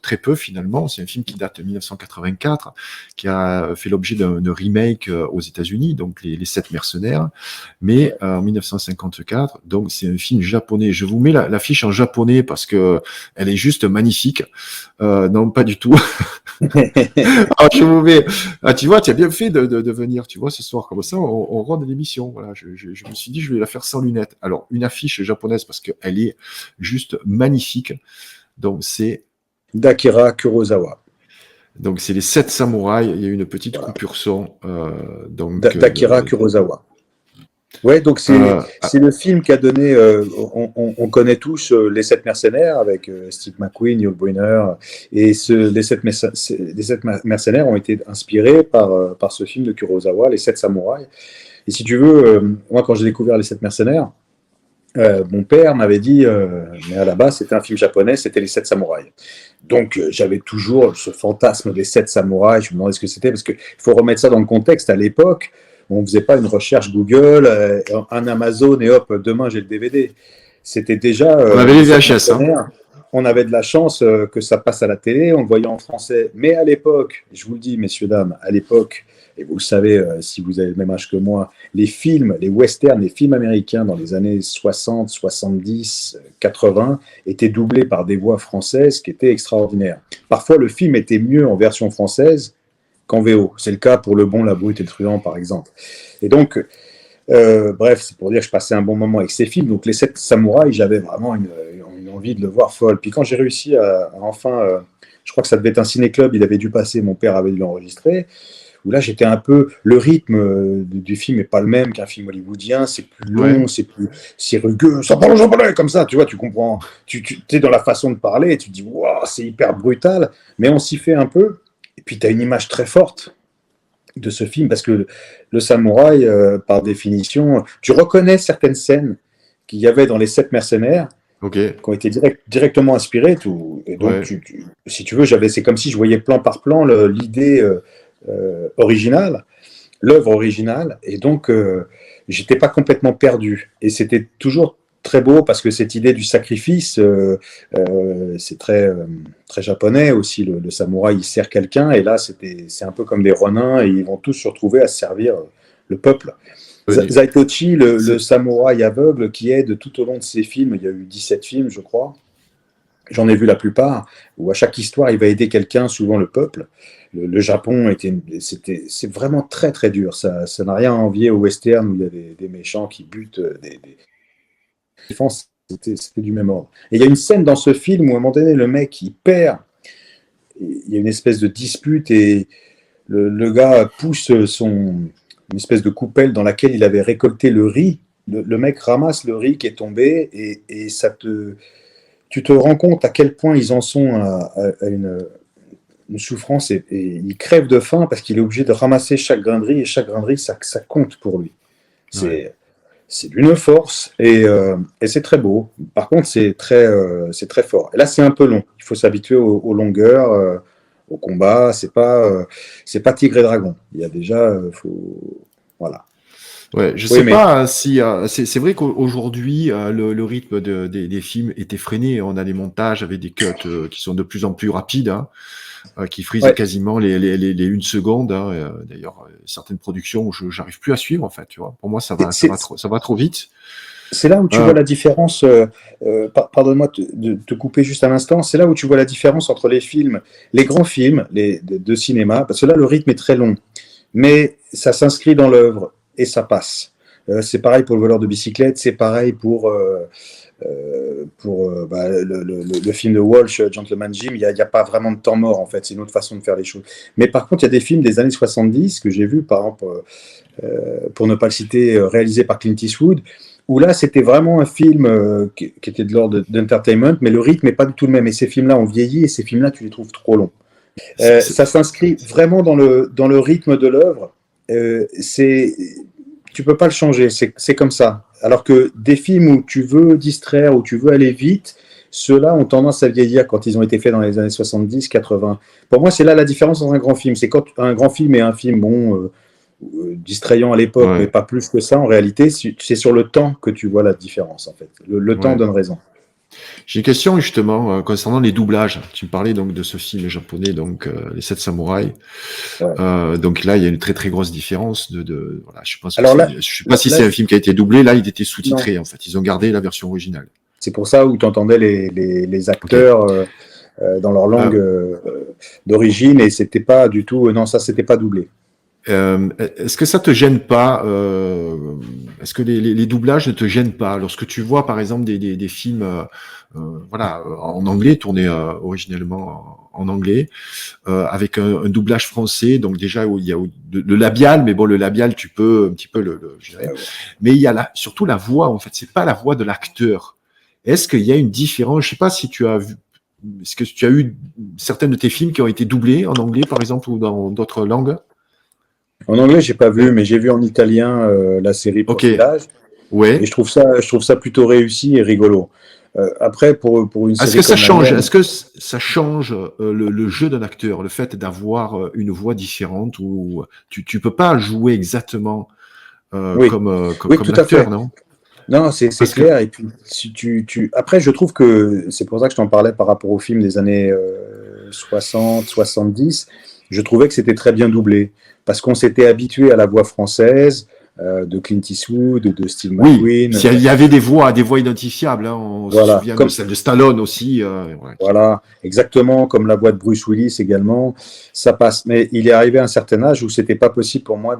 très peu finalement. C'est un film qui date de 1984, qui a fait l'objet d'un remake aux États-Unis, donc les Sept mercenaires. Mais en 1954, donc c'est un film japonais. Je vous mets la fiche en japonais parce que elle est juste magnifique. Non, pas du tout. Ah, je vous mets. Ah, tu vois, tu as bien fait de venir, tu vois, ce soir. Comme ça, on rend l'émission. Voilà, je me suis dit, je vais la faire sans lunettes. Alors, une affiche japonaise parce qu'elle est juste magnifique. Donc, D'Akira Kurosawa. c'est les sept samouraïs. Il y a une petite Voilà. coupure son. D'Akira Kurosawa. Ouais, donc euh, c'est le film qui a donné. On connaît tous les Sept mercenaires avec Steve McQueen, Yul Brynner, et les sept mercenaires ont été inspirés par ce film de Kurosawa, Les Sept samouraïs. Et si tu veux, moi quand j'ai découvert Les Sept mercenaires, mon père m'avait dit, mais à la base c'était un film japonais, c'était Les Sept samouraïs. Donc j'avais toujours ce fantasme des Sept samouraïs. Je me demandais ce que c'était, parce qu'il faut remettre ça dans le contexte. À l'époque, on ne faisait pas une recherche Google, un Amazon, et hop, demain j'ai le DVD. C'était déjà on avait Les les Sept VHS, hein. mercenaires. On avait de la chance que ça passe à la télé, on le voyait en français. Mais à l'époque, je vous le dis, messieurs, dames, à l'époque, et vous le savez si vous avez le même âge que moi, les films, les westerns, les films américains dans les années 60, 70, 80 étaient doublés par des voix françaises qui étaient extraordinaires. Parfois, le film était mieux en version française qu'en VO. C'est le cas pour Le Bon, la Brute et le Truand, par exemple. Et donc, bref, c'est pour dire que je passais un bon moment avec ces films. Donc, Les Sept Samouraïs, j'avais vraiment une envie de le voir folle. Puis quand j'ai réussi à enfin, je crois que ça devait être un ciné-club, il avait dû passer, mon père avait dû l'enregistrer, où là j'étais un peu, le rythme du film est pas le même qu'un film hollywoodien, c'est plus Ouais. long, c'est rugueux, ça parle japonais comme ça, tu vois, tu comprends, tu es dans la façon de parler, et tu te dis, waouh, c'est hyper brutal, mais on s'y fait un peu, et puis tu as une image très forte de ce film, parce que le samouraï, par définition, tu reconnais certaines scènes qu'il y avait dans Les Sept Mercenaires, Ok. qui ont été directement inspirés. Tout, et donc, Ouais. si tu veux, c'est comme si je voyais plan par plan l'idée originale, l'œuvre originale, et donc j'étais pas complètement perdu. Et c'était toujours très beau parce que cette idée du sacrifice, c'est très japonais aussi. Le samouraï, il sert quelqu'un, et là, c'est un peu comme des ronins, et ils vont tous se retrouver à servir le peuple. Venez. Zaitochi, le C'est- samouraï aveugle qui aide tout au long de ses films, il y a eu 17 films, je crois, j'en ai vu la plupart, où à chaque histoire, il va aider quelqu'un, souvent le peuple. Le Japon, c'est vraiment très très dur. Ça n'a rien à envier au western où il y a des méchants qui butent des défenses. C'était du même ordre. Et il y a une scène dans ce film où à un moment donné, le mec, il perd. Il y a une espèce de dispute et le gars pousse une espèce de coupelle dans laquelle il avait récolté le riz. Le mec ramasse le riz qui est tombé et tu te rends compte à quel point ils en sont à une souffrance et ils crèvent de faim parce qu'il est obligé de ramasser chaque grain de riz et chaque grain de riz, ça compte pour lui. Ouais. C'est d'une force et c'est très beau. Par contre, c'est très fort. Et là, c'est un peu long. Il faut s'habituer aux longueurs, au combat. C'est pas Tigre et Dragon. Il y a déjà, voilà. Ouais, je Faut sais aimer. pas si c'est vrai qu'aujourd'hui le rythme des films est effréné. On a des montages avec des cuts qui sont de plus en plus rapides, hein, qui frisent Ouais. quasiment les 1 seconde. Hein. D'ailleurs, certaines productions où j'arrive plus à suivre en fait. Tu vois, pour moi ça va trop vite. C'est là où tu vois Euh, la différence, pardonne-moi de te couper juste un instant, c'est là où tu vois la différence entre les films, les grands films de cinéma, parce que là le rythme est très long, mais ça s'inscrit dans l'œuvre et ça passe. C'est pareil pour le voleur de bicyclette, c'est pareil pour le film de Walsh, Gentleman Jim, il n'y a pas vraiment de temps mort en fait, c'est une autre façon de faire les choses. Mais par contre, il y a des films des années 70 que j'ai vus, par exemple, pour ne pas le citer, réalisé par Clint Eastwood, où là, c'était vraiment un film qui était de l'ordre d'entertainment, mais le rythme n'est pas du tout le même. Et ces films-là ont vieilli, et ces films-là, tu les trouves trop longs. c'est- c'est- Ça s'inscrit vraiment dans le rythme de l'œuvre. Tu peux pas le changer, c'est comme ça. Alors que des films où tu veux distraire, où tu veux aller vite, ceux-là ont tendance à vieillir quand ils ont été faits dans les années 70, 80. Pour moi, c'est là la différence dans un grand film. C'est quand un grand film est un film, bon, distrayant à l'époque, mais ouais, pas plus que ça. En réalité, c'est sur le temps que tu vois la différence, en fait. Le temps ouais. donne raison. J'ai une question justement concernant les doublages. Tu me parlais donc de ce film japonais, donc Les Sept Samouraïs. Ouais. Donc là, il y a une très très grosse différence voilà, je pense que Alors là, je sais pas si là c'est un film qui a été doublé. Là, il était non. sous-titré en fait. Ils ont gardé la version originale. C'est pour ça où tu entendais les Ok. acteurs dans leur langue Euh, d'origine et c'était pas du tout. Non, ça, c'était pas doublé. Est-ce que ça te gêne pas est-ce que les doublages ne te gênent pas lorsque tu vois par exemple des films voilà en anglais tournés originellement en anglais avec un doublage français donc déjà où il y a le labial mais bon le labial tu peux un petit peu le gérer Ouais. mais il y a surtout la voix en fait c'est pas la voix de l'acteur. Est-ce qu'il y a une différence? Je sais pas si tu as vu. Est-ce que tu as eu certains de tes films qui ont été doublés en anglais par exemple ou dans d'autres langues? En anglais, j'ai pas vu, mais j'ai vu en italien la série Ok, Profilage et ouais. je trouve ça plutôt réussi et rigolo. Après, pour une Est-ce série que ça comme la change? mienne, Est-ce que ça change le jeu d'un acteur, le fait d'avoir une voix différente ou tu peux pas jouer exactement oui, oui, comme tout à l'acteur, fait. non? Non, c'est Parce que clair. Et puis, si après, je trouve que c'est pour ça que je t'en parlais par rapport au film des années 60, 70. Je trouvais que c'était très bien doublé parce qu'on s'était habitué à la voix française de Clint Eastwood, de Steve oui, McQueen. il y avait des voix identifiables. Hein, on se Voilà, souvient de celle de Stallone aussi. Ouais, voilà, exactement comme la voix de Bruce Willis également. Ça passe. Mais il est arrivé à un certain âge où c'est pas possible pour moi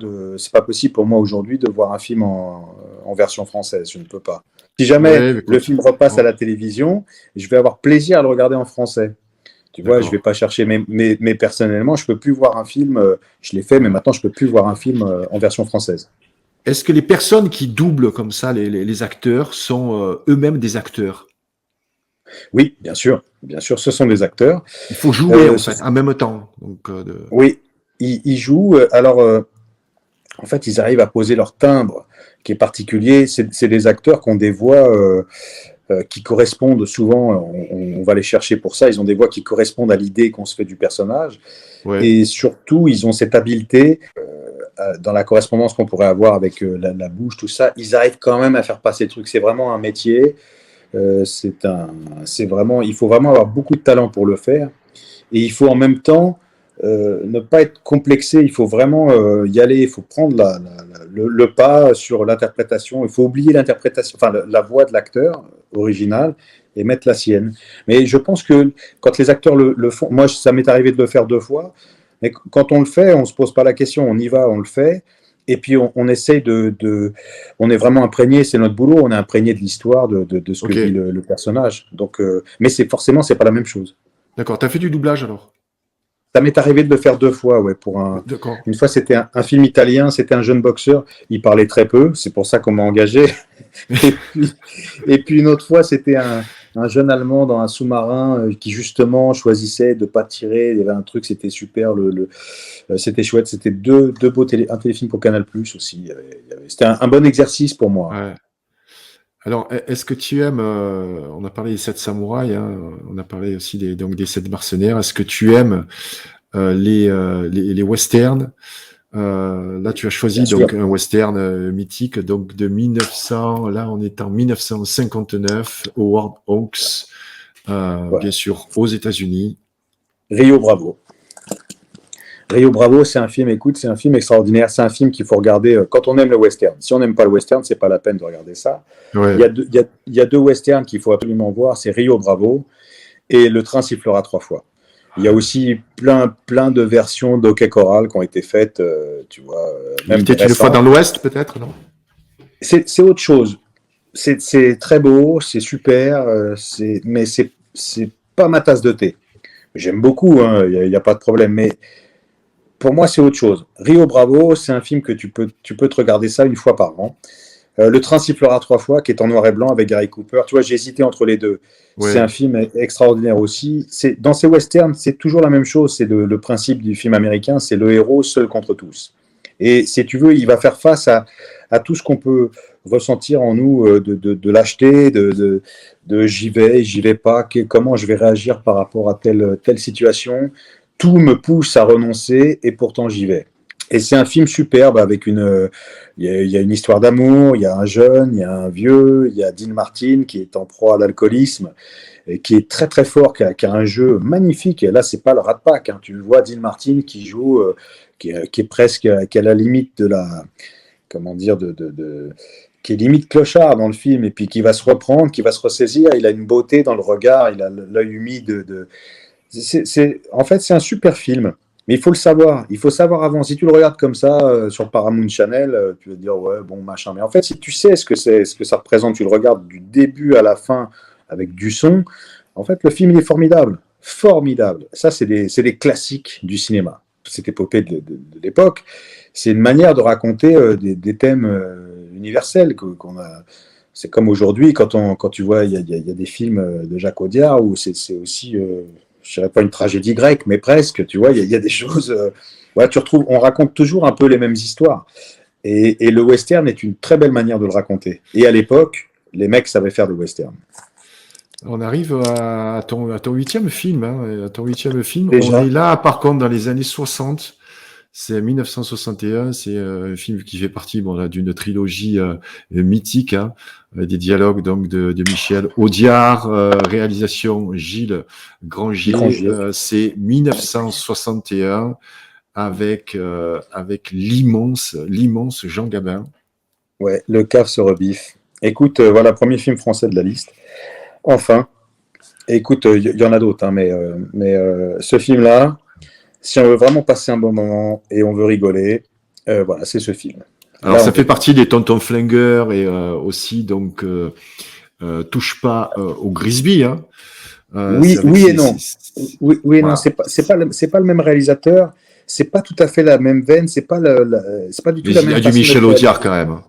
aujourd'hui de voir un film en version française. Je ne peux pas. Si jamais ouais, le écoute. film repasse à la télévision, je vais avoir plaisir à le regarder en français. Tu vois, je vais D'accord. pas chercher, mais personnellement, je peux plus voir un film, je l'ai fait, mais maintenant, je peux plus voir un film en version française. Est-ce que les personnes qui doublent comme ça les acteurs sont eux-mêmes des acteurs? Oui, bien sûr, ce sont des acteurs. Il faut jouer Euh, en ce- fait en même temps. Donc, oui, ils jouent. Alors, en fait, ils arrivent à poser leur timbre qui est particulier. C'est des acteurs qui ont des voix qui correspondent souvent, on va les chercher pour ça, ils ont des voix qui correspondent à l'idée qu'on se fait du personnage. ouais. Et surtout, ils ont cette habileté, dans la correspondance qu'on pourrait avoir avec la bouche, tout ça, ils arrivent quand même à faire passer le truc. C'est vraiment un métier, c'est vraiment, il faut vraiment avoir beaucoup de talent pour le faire. Et il faut en même temps ne pas être complexé, il faut vraiment y aller, il faut prendre le pas sur l'interprétation, il faut oublier l'interprétation, enfin la voix de l'acteur original et mettre la sienne. Mais je pense que quand les acteurs le font, moi ça m'est arrivé de le faire 2 fois, mais quand on le fait, on ne se pose pas la question, on y va, on le fait. Et puis on essaye on est vraiment imprégné, c'est notre boulot, on est imprégné de l'histoire, de ce que Ok. vit le personnage. Donc, mais c'est pas la même chose. D'accord. T'as fait du doublage alors? Ça m'est arrivé de le faire 2 fois, ouais. D'accord. Une fois, c'était un film italien, c'était un jeune boxeur. Il parlait très peu, c'est pour ça qu'on m'a engagé. Et puis, et puis une autre fois, c'était un jeune Allemand dans un sous-marin qui justement choisissait de pas tirer. Il y avait un truc, c'était super, c'était chouette. C'était deux beaux un téléfilm pour Canal+ aussi. C'était un bon exercice pour moi. Ouais. Alors, est-ce que tu aimes, on a parlé des 7 samouraïs, hein, on a parlé aussi donc des 7 mercenaires. Est-ce que tu aimes les westerns? Là, tu as Bien choisi sûr, donc un western mythique, donc de 1900. Là, on est en 1959, Howard Hawks, bien ouais. sûr, aux États-Unis. Rio Bravo. Rio Bravo, c'est un film, écoute, c'est un film extraordinaire. C'est un film qu'il faut regarder quand on aime le western. Si on n'aime pas le western, c'est pas la peine de regarder ça. Ouais. Il y a 2 westerns qu'il faut absolument voir, c'est Rio Bravo et Le train sifflera 3 fois. Il y a aussi plein de versions d'Hockey Choral qui ont été faites, tu vois, même des Peut-être une fois dans récentes. l'Ouest, peut-être, non? C'est autre chose. C'est très beau, c'est super, mais c'est pas ma tasse de thé. J'aime beaucoup, hein, y a pas de problème, mais pour moi, c'est autre chose. Rio Bravo, c'est un film que tu peux te regarder ça une fois par an. Le train sifflera 3 fois, qui est en noir et blanc avec Gary Cooper. Tu vois, j'ai hésité entre les deux. C'est un Ouais. film extraordinaire aussi. Dans ces westerns, c'est toujours la même chose. C'est le principe du film américain, c'est le héros seul contre tous. Et si tu veux, il va faire face à tout ce qu'on peut ressentir en nous de lâcheté, de j'y vais pas, comment je vais réagir par rapport à telle situation. Tout me pousse à renoncer et pourtant j'y vais. Et c'est un film superbe avec il y a une histoire d'amour, il y a un jeune, il y a un vieux, il y a Dean Martin qui est en proie à l'alcoolisme et qui est très très fort, qui a un jeu magnifique. Et là, c'est pas le Rat Pack, hein. Tu le vois, Dean Martin qui joue, qui est presque, qui est à la limite de la, comment dire, qui est limite clochard dans le film et puis qui va se reprendre, qui va se ressaisir. Il a une beauté dans le regard, il a l'œil humide en fait, c'est un super film. Mais il faut le savoir. Il faut savoir avant. Si tu le regardes comme ça sur Paramount Channel, tu vas te dire ouais, bon, machin. Mais en fait, si tu sais ce que c'est, ce que ça représente, tu le regardes du début à la fin avec du son. En fait, le film il est formidable, formidable. Ça, c'est des classiques du cinéma. Cette épopée de l'époque, c'est une manière de raconter des thèmes universels qu'on a. C'est comme aujourd'hui quand tu vois, il y a des films de Jacques Audiard où c'est aussi je dirais pas une tragédie grecque, mais presque, tu vois, il y a des choses, ouais, tu retrouves, on raconte toujours un peu les mêmes histoires. Et le western est une très belle manière de le raconter. Et à l'époque, les mecs savaient faire le western. On arrive à ton 8e film, hein, à ton 8e film. On est Déjà, là, par contre, dans les années 60. C'est 1961. C'est un film qui fait partie bon, là, d'une trilogie mythique, hein, des dialogues donc de Michel Audiard, réalisation Gilles Grangier. Grangier. C'est 1961 avec l'immense Jean Gabin. Ouais, le cave se rebiffe. Écoute, voilà, premier film français de la liste. Enfin, écoute, il y en a d'autres, hein, ce film-là, si on veut vraiment passer un bon moment et on veut rigoler, voilà, c'est ce film. Alors Là, on ça fait rigole. partie des Tontons Flingueurs et aussi donc touche pas au Grisby, hein. Oui, C'est avec oui et ces, non. Oui, oui et non, voilà. c'est pas le même réalisateur, c'est pas tout à fait la même veine, c'est pas du Mais tout la il y même a du façon Michel d'être Audiard réalisé. quand même.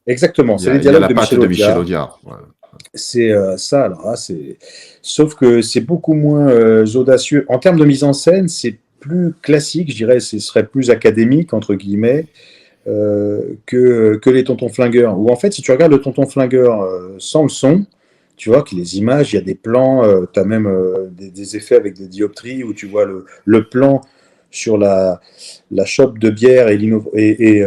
Exactement, c'est les Il y a dialogues la de patte Michel de Michel Audiard. Audiard. Ouais. C'est ça, alors là, c'est. Sauf que c'est beaucoup moins audacieux. En termes de mise en scène, c'est plus classique, je dirais, ce serait plus académique, entre guillemets, que les Tontons Flingueurs. Ou en fait, si tu regardes le Tonton Flingueur sans le son, tu vois que les images, il y a des plans, tu as même des effets avec des dioptries où tu vois le plan sur la chope de bière et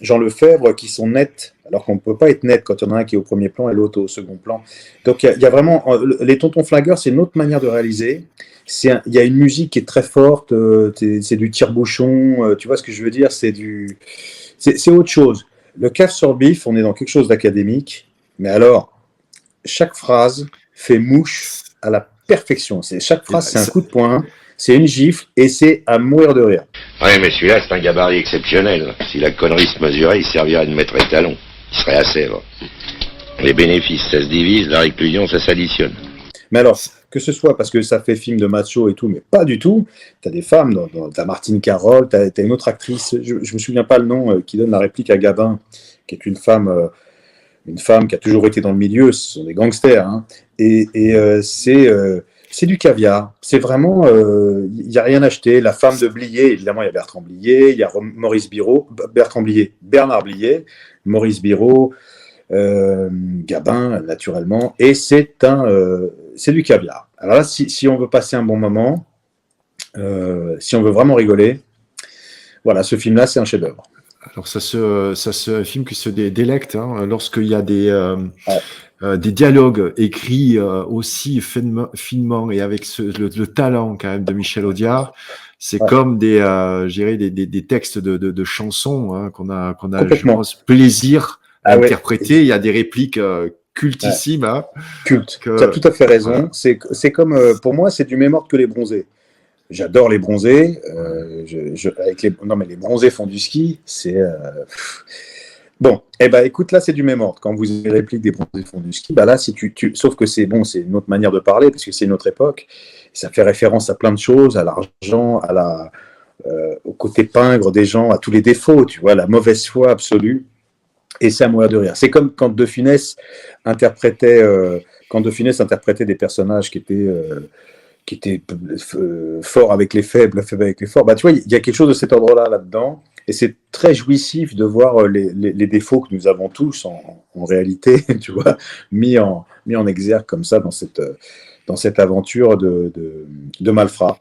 Jean Lefebvre qui sont nets, alors qu'on ne peut pas être net quand il y en a un qui est au premier plan et l'autre au second plan. Donc il y a vraiment. Les Tontons Flingueurs, c'est une autre manière de réaliser. Il y a une musique qui est très forte, c'est du tire-bouchon, tu vois ce que je veux dire, c'est autre chose. Le Caf sur Bif, on est dans quelque chose d'académique, mais alors, chaque phrase fait mouche à la perfection. Chaque Et phrase, c'est un coup de poing, c'est une gifle, et c'est à mourir de rire. Ouais, mais celui-là, c'est un gabarit exceptionnel. Si la connerie se mesurait, il servirait de maître étalon. Il serait à Sèvres. Les bénéfices, ça se divise, la réclusion, ça s'additionne. Mais alors, que ce soit parce que ça fait film de macho et tout, mais pas du tout. Tu as des femmes, t'as Martine Carole, tu as une autre actrice, je me souviens pas le nom, qui donne la réplique à Gabin, qui est une femme qui a toujours été dans le milieu, ce sont des gangsters, hein. C'est du caviar. C'est vraiment, il n'y a rien acheté. La femme de Blier, évidemment, il y a Bertrand Blier, il y a Maurice Biraud, Bertrand Blier, Bernard Blier, Maurice Biraud, Gabin, naturellement, et c'est du caviar. Alors là, si on veut passer un bon moment, si on veut vraiment rigoler, voilà, ce film-là, c'est un chef-d'œuvre. Alors un film qui se délecte hein, lorsqu'il y a Ouais, des dialogues écrits aussi finement et avec le talent quand même de Michel Audiard. C'est ouais, comme je dirais des textes de chansons hein, qu'on a, je complètement. pense, plaisir à Ah ouais, interpréter. Il y a des répliques ouais, cultissimes hein, culte. Tu as que tout à fait raison. voilà. C'est comme, pour moi, c'est du même ordre que les bronzés. J'adore les bronzés. Non, mais les bronzés font du ski. Bon, eh ben, écoute, là, c'est du même ordre. Quand vous avez réplique des bronzés font du ski, bah là, si sauf que c'est bon, c'est une autre manière de parler, parce que c'est une autre époque. Ça fait référence à plein de choses, à l'argent, au côté pingre des gens, à tous les défauts, tu vois, la mauvaise foi absolue. Et c'est à mourir de rire. C'est comme interprétait, quand De Funès interprétait des personnages qui était fort avec les faibles, faible avec les forts. Bah, tu vois, il y a quelque chose de cet ordre-là là-dedans. Et c'est très jouissif de voir les défauts que nous avons tous en réalité, tu vois, mis en exergue comme ça dans cette aventure de malfrats.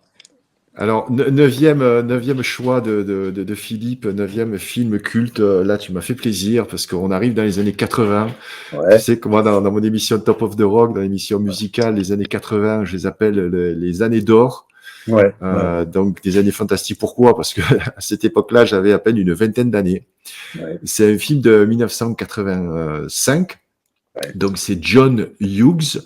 Alors, neuvième choix de Philippe, neuvième film culte. Là, tu m'as fait plaisir parce qu'on arrive dans les années 80. Tu Ouais, sais que moi, dans mon émission Top of the Rock, dans l'émission musicale, les années 80, je les appelle les années d'or. ouais, ouais, Donc, des années fantastiques. Pourquoi? Parce que à cette époque-là, j'avais à peine une vingtaine d'années. ouais, C'est un film de 1985. ouais, Donc, c'est John Hughes.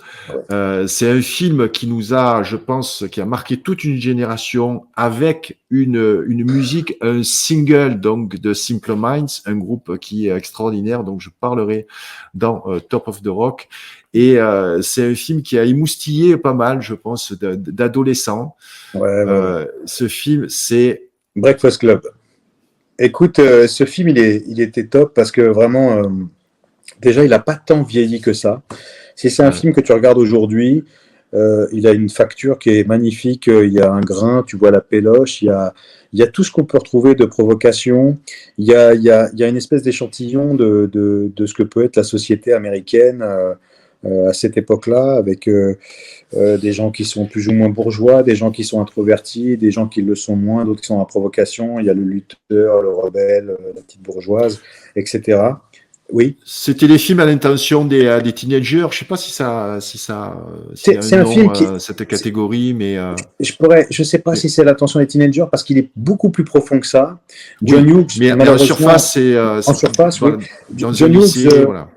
ouais. C'est un film qui nous a, je pense, qui a marqué toute une génération avec une musique, un single donc de Simple Minds, un groupe qui est extraordinaire, donc je parlerai dans Top of the Rock. Et c'est un film qui a émoustillé pas mal, je pense, d'adolescents. Ouais, ouais, ouais. Ce film, c'est Breakfast Club. Écoute, ce film, il était top parce que vraiment, déjà, il n'a pas tant vieilli que ça. Si c'est un euh, film que tu regardes aujourd'hui, il a une facture qui est magnifique. Il y a un grain, tu vois la péloche. Il y a tout ce qu'on peut retrouver de provocation. Il y a une espèce d'échantillon de ce que peut être la société américaine à cette époque-là, avec des gens qui sont plus ou moins bourgeois, des gens qui sont introvertis, des gens qui le sont moins, d'autres qui sont en provocation. Il y a le lutteur, le rebelle, la petite bourgeoise, etc. Oui. C'était des films à l'intention des teenagers. Je sais pas s'il y a un C'est un film nom qui, cette catégorie, mais je sais pas mais si c'est l'attention des teenagers parce qu'il est beaucoup plus profond que ça. John oui, Hughes, mais en surface, malheureusement, en c'est surface, oui. dans un John Hughes, lycée, voilà.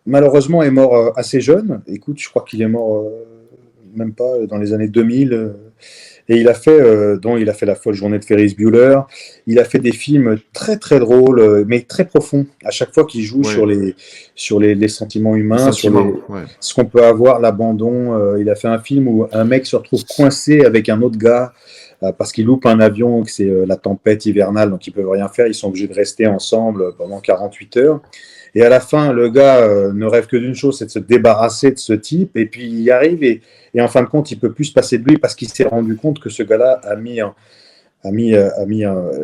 malheureusement, est mort assez jeune. Écoute, je crois qu'il est mort même pas dans les années 2000. Et dont il a fait La folle journée de Ferris Bueller. Il a fait des films très très drôles, mais très profonds. À chaque fois qu'il joue sur les sentiments humains, ce qu'on peut avoir, l'abandon. Il a fait un film où un mec se retrouve coincé avec un autre gars parce qu'il loupe un avion, que c'est la tempête hivernale, donc ils peuvent rien faire. Ils sont obligés de rester ensemble pendant 48 heures. Et à la fin, le gars ne rêve que d'une chose, c'est de se débarrasser de ce type. Et puis il y arrive et en fin de compte, il peut plus se passer de lui parce qu'il s'est rendu compte que ce gars-là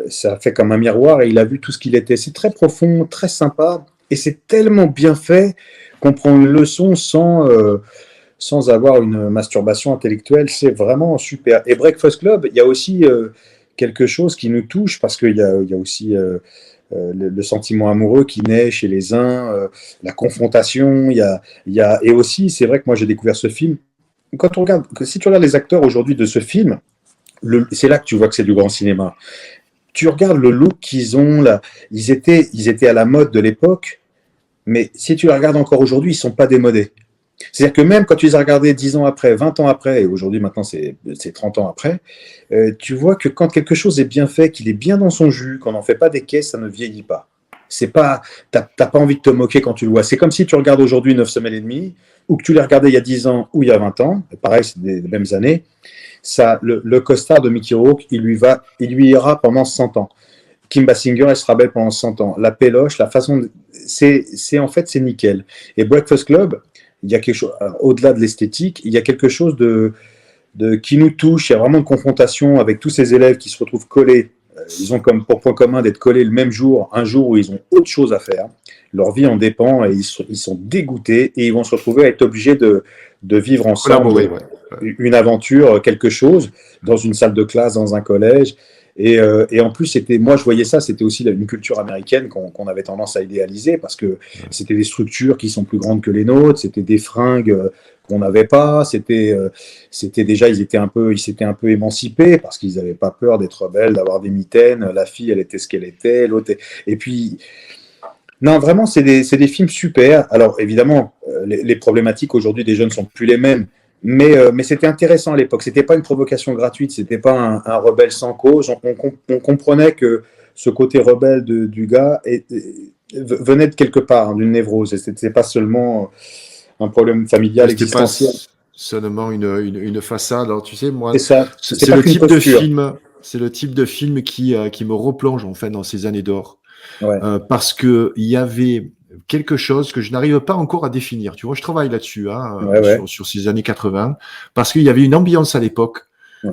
ça a fait comme un miroir et il a vu tout ce qu'il était. C'est très profond, très sympa et c'est tellement bien fait qu'on prend une leçon sans avoir une masturbation intellectuelle. C'est vraiment super. Et Breakfast Club, il y a aussi quelque chose qui nous touche parce qu'il y a aussi le sentiment amoureux qui naît chez les uns, la confrontation, et aussi, c'est vrai que moi j'ai découvert ce film. Si tu regardes les acteurs aujourd'hui de ce film, c'est là que tu vois que c'est du grand cinéma. Tu regardes le look qu'ils ont là, ils étaient à la mode de l'époque, mais si tu les regardes encore aujourd'hui, ils sont pas démodés. C'est-à-dire que même quand tu les as regardés 10 ans après, 20 ans après, et aujourd'hui maintenant c'est 30 ans après, tu vois que quand quelque chose est bien fait, qu'il est bien dans son jus, qu'on n'en fait pas des caisses, ça ne vieillit pas. T'as pas envie de te moquer quand tu le vois. C'est comme si tu regardes aujourd'hui 9 semaines et demie, ou que tu l'as regardé il y a 10 ans ou il y a 20 ans, pareil, c'est les mêmes années, le costard de Mickey Rourke, il lui ira pendant 100 ans. Kim Basinger, elle sera belle pendant 100 ans. La péloche, la façon, c'est nickel. Et Breakfast Club, il y a quelque chose, au-delà de l'esthétique, il y a quelque chose qui nous touche. Il y a vraiment une confrontation avec tous ces élèves qui se retrouvent collés. Ils ont comme pour point commun d'être collés le même jour, un jour où ils ont autre chose à faire. Leur vie en dépend et ils sont dégoûtés et ils vont se retrouver à être obligés de vivre ensemble une aventure, quelque chose, dans une salle de classe, dans un collège. Et en plus, moi je voyais ça, c'était aussi une culture américaine qu'on avait tendance à idéaliser parce que c'était des structures qui sont plus grandes que les nôtres, c'était des fringues qu'on n'avait pas, c'était déjà ils s'étaient un peu émancipés parce qu'ils n'avaient pas peur d'être rebelles, d'avoir des mitaines. La fille, elle était ce qu'elle était, l'autre. Et puis non, vraiment, c'est des films super. Alors évidemment, les problématiques aujourd'hui des jeunes sont plus les mêmes. Mais c'était intéressant à l'époque. C'était pas une provocation gratuite. C'était pas un rebelle sans cause. On comprenait que ce côté rebelle du gars venait de quelque part, d'une névrose. C'était pas seulement un problème familial existentiel. Pas seulement une façade. Alors tu sais, moi, c'est le type de film. C'est le type de film qui me replonge en fait dans ces années d'or. Ouais. Parce que il y avait quelque chose que je n'arrive pas encore à définir. Tu vois, je travaille là-dessus, sur ces années 80, parce qu'il y avait une ambiance à l'époque,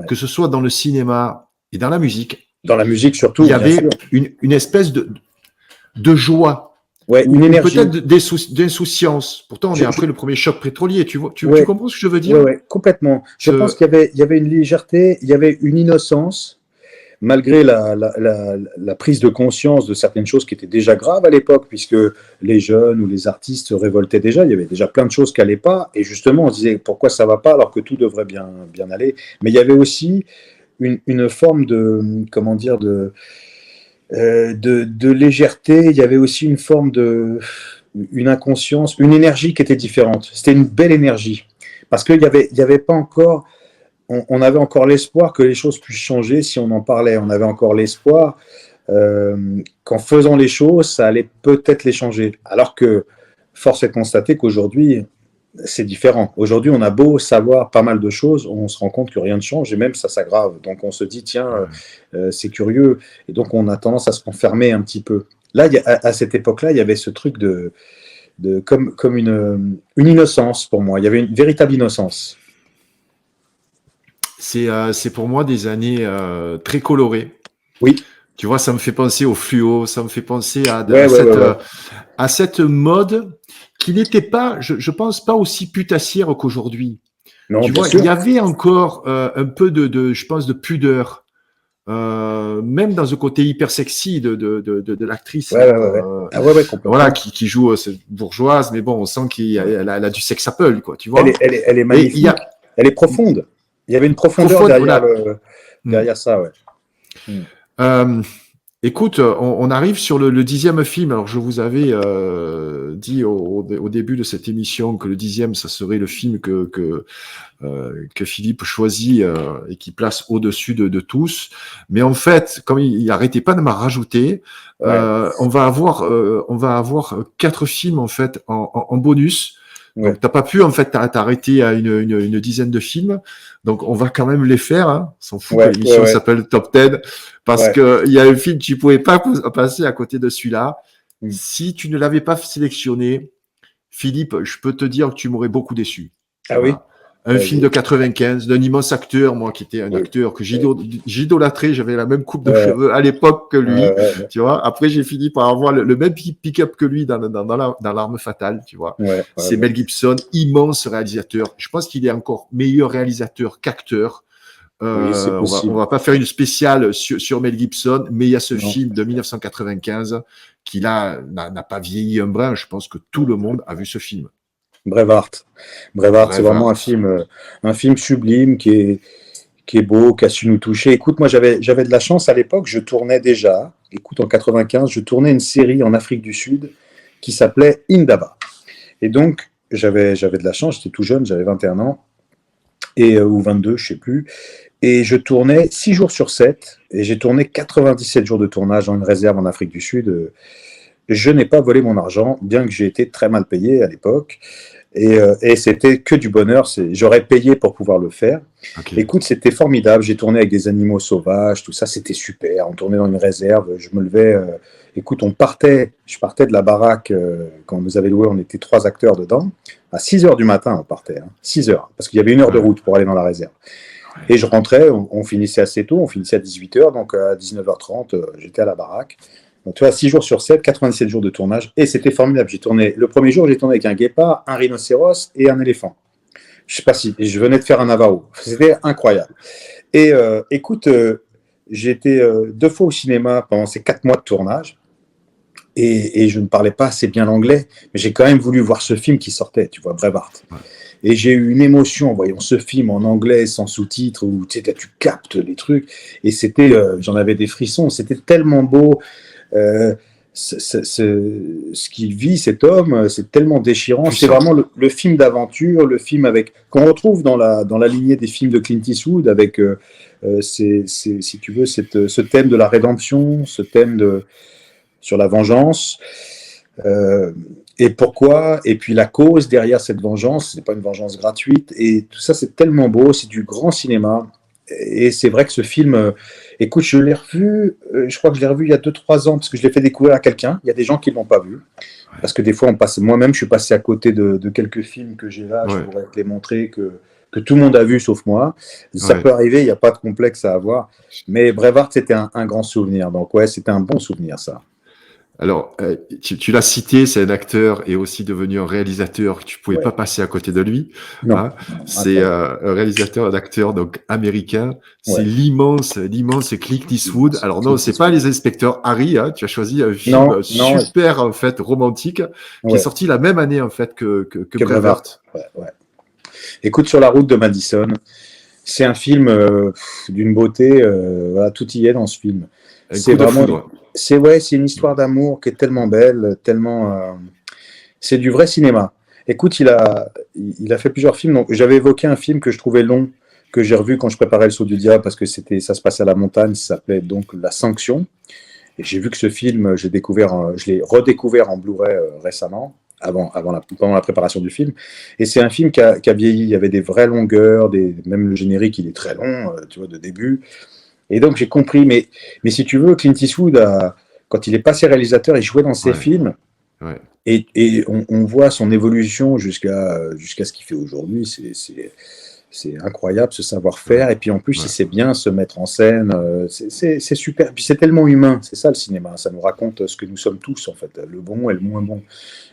que ce soit dans le cinéma et dans la musique. Dans la musique surtout. Il y avait une espèce de joie. Ouais, une énergie. Peut-être d'insouciance. Pourtant, on est après le premier choc pétrolier. Tu comprends ce que je veux dire? Oui, complètement. Je pense qu'il y avait une légèreté, il y avait une innocence. Malgré la prise de conscience de certaines choses qui étaient déjà graves à l'époque, puisque les jeunes ou les artistes se révoltaient déjà, il y avait déjà plein de choses qui n'allaient pas, et justement on se disait pourquoi ça ne va pas alors que tout devrait bien aller. Mais il y avait aussi une forme de légèreté, il y avait aussi une forme une inconscience, une énergie qui était différente. C'était une belle énergie, parce qu'il y avait pas encore... On avait encore l'espoir que les choses puissent changer si on en parlait. On avait encore l'espoir qu'en faisant les choses, ça allait peut-être les changer. Alors que force est de constater qu'aujourd'hui, c'est différent. Aujourd'hui, on a beau savoir pas mal de choses, on se rend compte que rien ne change et même ça s'aggrave. Donc on se dit, tiens, c'est curieux. Et donc on a tendance à se renfermer un petit peu. Là, à cette époque-là, il y avait ce truc comme une innocence pour moi. Il y avait une véritable innocence. C'est pour moi des années très colorées. Oui. Tu vois, ça me fait penser au fluo, ça me fait penser à cette mode qui n'était pas, je pense, pas aussi putassière qu'aujourd'hui. Non, tu vois, il y avait encore un peu je pense, de pudeur, même dans ce côté hyper sexy de l'actrice. Voilà, qui joue cette bourgeoise, mais bon, on sent qu'elle a du sex appeal, quoi. Tu vois. Elle est magnifique. Elle est profonde. Il y avait une profondeur derrière ça, ouais. Écoute, on arrive sur le 10e film. Alors, je vous avais dit au début de cette émission que le 10e, ça serait le film que Philippe choisit et qui place au-dessus de tous. Mais en fait, comme il arrêtait pas de m'en rajouter, on va avoir 4 films en fait en bonus. Ouais. Donc, t'as pas pu en fait t'arrêter à une dizaine de films. Donc, on va quand même les faire. Hein. On s'en fout que l'émission s'appelle Top 10 parce que il y a un film tu pouvais pas passer à côté de celui-là. Si tu ne l'avais pas sélectionné, Philippe, je peux te dire que tu m'aurais beaucoup déçu. Ah oui. Un film de 95, d'un immense acteur, moi qui était un acteur que j'idolâtrais, j'avais la même coupe de cheveux à l'époque que lui, tu vois. Après, j'ai fini par avoir le même pick-up que lui dans l'Arme fatale, tu vois. C'est Mel Gibson, immense réalisateur. Je pense qu'il est encore meilleur réalisateur qu'acteur. Oui, c'est possible. On va pas faire une spéciale sur Mel Gibson, mais il y a ce film de 1995 qui là n'a pas vieilli un brin. Je pense que tout le monde a vu ce film. Braveheart, c'est vraiment un film sublime qui est beau, qui a su nous toucher. Écoute, moi j'avais de la chance à l'époque, je tournais déjà, en 95, je tournais une série en Afrique du Sud qui s'appelait Indaba. Et donc j'avais de la chance, j'étais tout jeune, j'avais 21 ans, ou 22, je sais plus, et je tournais 6 jours sur 7, et j'ai tourné 97 jours de tournage dans une réserve en Afrique du Sud. Je n'ai pas volé mon argent, bien que j'ai été très mal payé à l'époque. Et c'était que du bonheur. J'aurais payé pour pouvoir le faire. Okay. Écoute, c'était formidable. J'ai tourné avec des animaux sauvages, tout ça, c'était super. On tournait dans une réserve. Je me levais. Écoute, je partais de la baraque quand on nous avait loué. On était 3 acteurs dedans. À 6 heures du matin, on partait. 6 heures, parce qu'il y avait 1 heure de route pour aller dans la réserve. Et je rentrais. On finissait assez tôt. On finissait à 18 heures. Donc à 19h30, j'étais à la baraque. Donc, tu vois, 6 jours sur 7, 97 jours de tournage, et c'était formidable. Le premier jour, j'ai tourné avec un guépard, un rhinocéros et un éléphant. Je sais pas si, je venais de faire un Navajo. C'était incroyable. Et écoute, j'ai été 2 fois au cinéma pendant ces 4 mois de tournage, et je ne parlais pas assez bien l'anglais, mais j'ai quand même voulu voir ce film qui sortait, tu vois, Braveheart. Et j'ai eu une émotion en voyant ce film en anglais, sans sous-titres, où tu captes les trucs, et c'était, j'en avais des frissons, c'était tellement beau. Ce qu'il vit cet homme, c'est tellement déchirant. C'est vraiment le film d'aventure, le film qu'on retrouve dans la lignée des films de Clint Eastwood, avec si tu veux ce thème de la rédemption, ce thème sur la vengeance, et pourquoi, et puis la cause derrière cette vengeance. C'est pas une vengeance gratuite, et tout ça, c'est tellement beau. C'est du grand cinéma. Et c'est vrai que ce film, écoute, je l'ai revu, je crois que je l'ai revu il y a 2-3 ans, parce que je l'ai fait découvrir à quelqu'un. Il y a des gens qui ne l'ont pas vu. Parce que des fois, moi-même, je suis passé à côté de quelques films que j'ai là, je pourrais te les montrer, que tout le monde a vu, sauf moi. Ça peut arriver, il n'y a pas de complexe à avoir. Mais Braveheart, c'était un grand souvenir. Donc c'était un bon souvenir, ça. Alors, tu l'as cité, c'est un acteur et aussi devenu un réalisateur. Tu pouvais pas passer à côté de lui. Non, hein. C'est un réalisateur, un acteur donc américain. C'est l'immense Clint Eastwood. Alors non, c'est pas les inspecteurs Harry. Hein. Tu as choisi un film super en fait romantique qui est sorti la même année en fait que Braveheart. Écoute, Sur la route de Madison, c'est un film d'une beauté. Voilà, tout y est dans ce film. C'est vraiment. C'est une histoire d'amour qui est tellement belle, tellement. C'est du vrai cinéma. Écoute, il a fait plusieurs films. Donc, j'avais évoqué un film que je trouvais long, que j'ai revu quand je préparais Le Saut du Diable, parce que ça se passait à la montagne. Ça s'appelait donc La Sanction. Et j'ai vu que ce film, je l'ai redécouvert en Blu-ray récemment, pendant la préparation du film. Et c'est un film qui a vieilli. Il y avait des vraies longueurs, même le générique, il est très long, tu vois, de début. Et donc, j'ai compris. Mais si tu veux, Clint Eastwood, quand il est passé réalisateur, il jouait dans ses films. Et on voit son évolution jusqu'à ce qu'il fait aujourd'hui. C'est incroyable, ce savoir-faire. Et puis, en plus, il sait bien se mettre en scène. C'est super. Et puis, c'est tellement humain. C'est ça, le cinéma. Ça nous raconte ce que nous sommes tous, en fait. Le bon et le moins bon.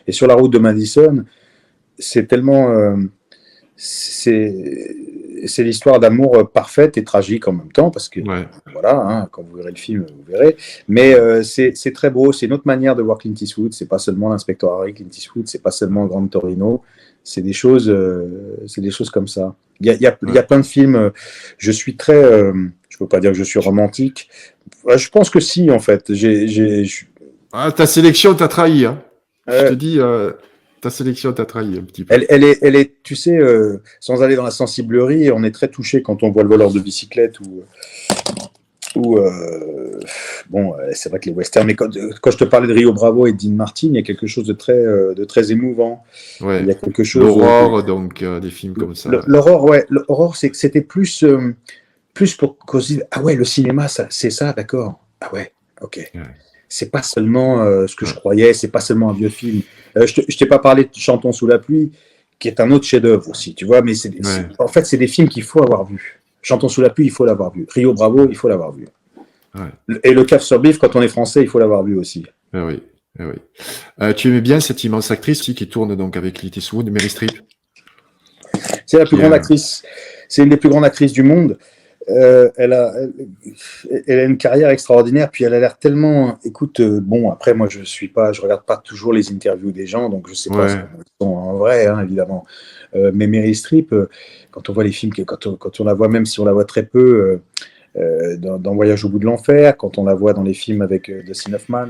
Et Sur la route de Madison, c'est tellement... c'est l'histoire d'amour parfaite et tragique en même temps, parce que voilà, quand vous verrez le film, vous verrez. Mais c'est très beau, c'est une autre manière de voir Clint Eastwood. C'est pas seulement l'inspecteur Harry, Clint Eastwood, c'est pas seulement Grand Torino. C'est des choses comme ça. Il y a plein de films. Je peux pas dire que je suis romantique. Je pense que si, en fait. Ah, ta sélection t'a trahi, hein. Je Euh, te dis, ta sélection t'a trahi un petit peu. tu sais, sans aller dans la sensiblerie, on est très touché quand on voit le voleur de bicyclette bon, c'est vrai que les westerns, mais quand je te parlais de Rio Bravo et de Dean Martin, il y a quelque chose de très émouvant. Ouais. Il y a quelque chose. L'aurore, donc, des films comme ça. L'aurore, ouais. L'aurore, c'était plus pour qu'on se dise, ah ouais, le cinéma, c'est ça, d'accord. Ah ouais, ok. Ouais. C'est pas seulement ce que je croyais, c'est pas seulement un vieux film. Je t'ai pas parlé de Chantons sous la pluie, qui est un autre chef-d'œuvre aussi, tu vois, mais en fait, c'est des films qu'il faut avoir vus. Chantons sous la pluie, il faut l'avoir vu. Rio Bravo, il faut l'avoir vu. Ouais. Et Le Cave sur Bif, quand on est français, il faut l'avoir vu aussi. Oui. Tu aimais bien cette immense actrice qui tourne donc avec Clint Eastwood, Meryl Streep. C'est la plus grande actrice. C'est une des plus grandes actrices du monde. Elle a une carrière extraordinaire, puis elle a l'air tellement. Écoute, bon, après, moi, je regarde pas toujours les interviews des gens, donc je sais pas ce qu'ils sont en vrai, hein, évidemment. Mais Meryl Streep, quand on voit les films, quand on la voit, même si on la voit très peu, dans Voyage au bout de l'enfer, quand on la voit dans les films avec Dustin Hoffman,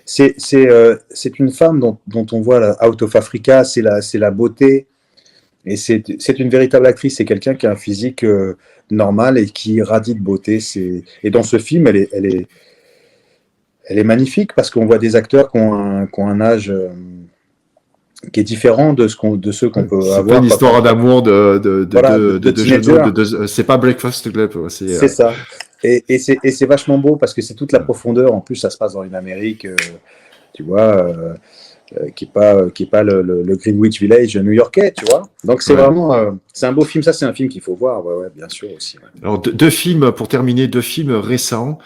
c'est une femme dont on voit la Out of Africa, c'est la beauté. Et c'est une véritable actrice, c'est quelqu'un qui a un physique normal et qui radie de beauté. Et dans ce film, elle est magnifique parce qu'on voit des acteurs qui ont un âge qui est différent de ceux qu'on peut avoir. C'est pas une histoire d'amour de teenager. C'est pas Breakfast Club. C'est ça. Et c'est vachement beau parce que c'est toute la profondeur. En plus, ça se passe dans une Amérique, tu vois. Qui est pas le Greenwich Village new-yorkais, tu vois. Donc c'est vraiment, c'est un beau film. Ça, c'est un film qu'il faut voir, ouais, bien sûr aussi. Ouais. Alors deux films pour terminer, deux films récents.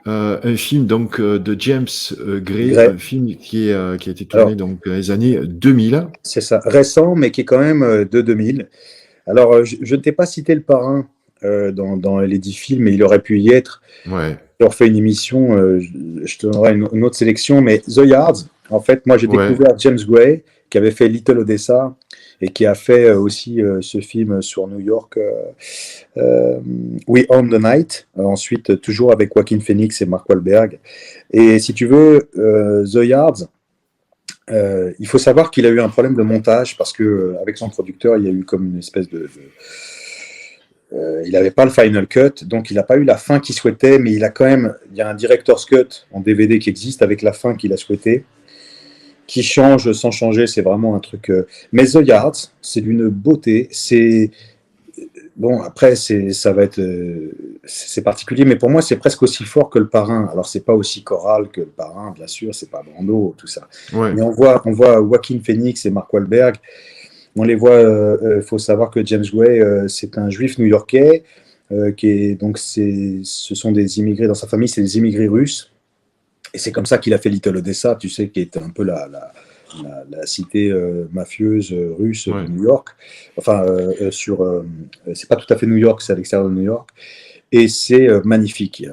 Un film donc de James Gray, un film qui a été tourné donc dans les années 2000. C'est ça, récent, mais qui est quand même de 2000. Alors, je ne t'ai pas cité Le Parrain dans les 10 films, mais il aurait pu y être. Ouais. Je leur fais une émission, je te donnerai une autre sélection, mais The Yards. En fait, moi, j'ai découvert James Gray, qui avait fait Little Odessa et qui a fait aussi ce film sur New York, We Own the Night. Ensuite, toujours avec Joaquin Phoenix et Mark Wahlberg. Et si tu veux, The Yards, il faut savoir qu'il a eu un problème de montage parce que avec son producteur, il y a eu comme une espèce il n'avait pas le final cut, donc il n'a pas eu la fin qu'il souhaitait, mais il y a un director's cut en DVD qui existe avec la fin qu'il a souhaité, qui change sans changer, c'est vraiment un truc. Mais The Yards, c'est d'une beauté, bon après ça va être c'est particulier, mais pour moi c'est presque aussi fort que Le Parrain. Alors c'est pas aussi choral que Le Parrain, bien sûr, c'est pas Brando, tout ça. Ouais. Mais on voit Joaquin Phoenix et Mark Wahlberg. On les voit. Faut savoir que James Gray, c'est un juif new-yorkais ce sont des immigrés dans sa famille, c'est des immigrés russes. Et c'est comme ça qu'il a fait Little Odessa, tu sais, qui est un peu la cité mafieuse russe de New York. Enfin, c'est pas tout à fait New York, c'est à l'extérieur de New York. Et c'est magnifique. Il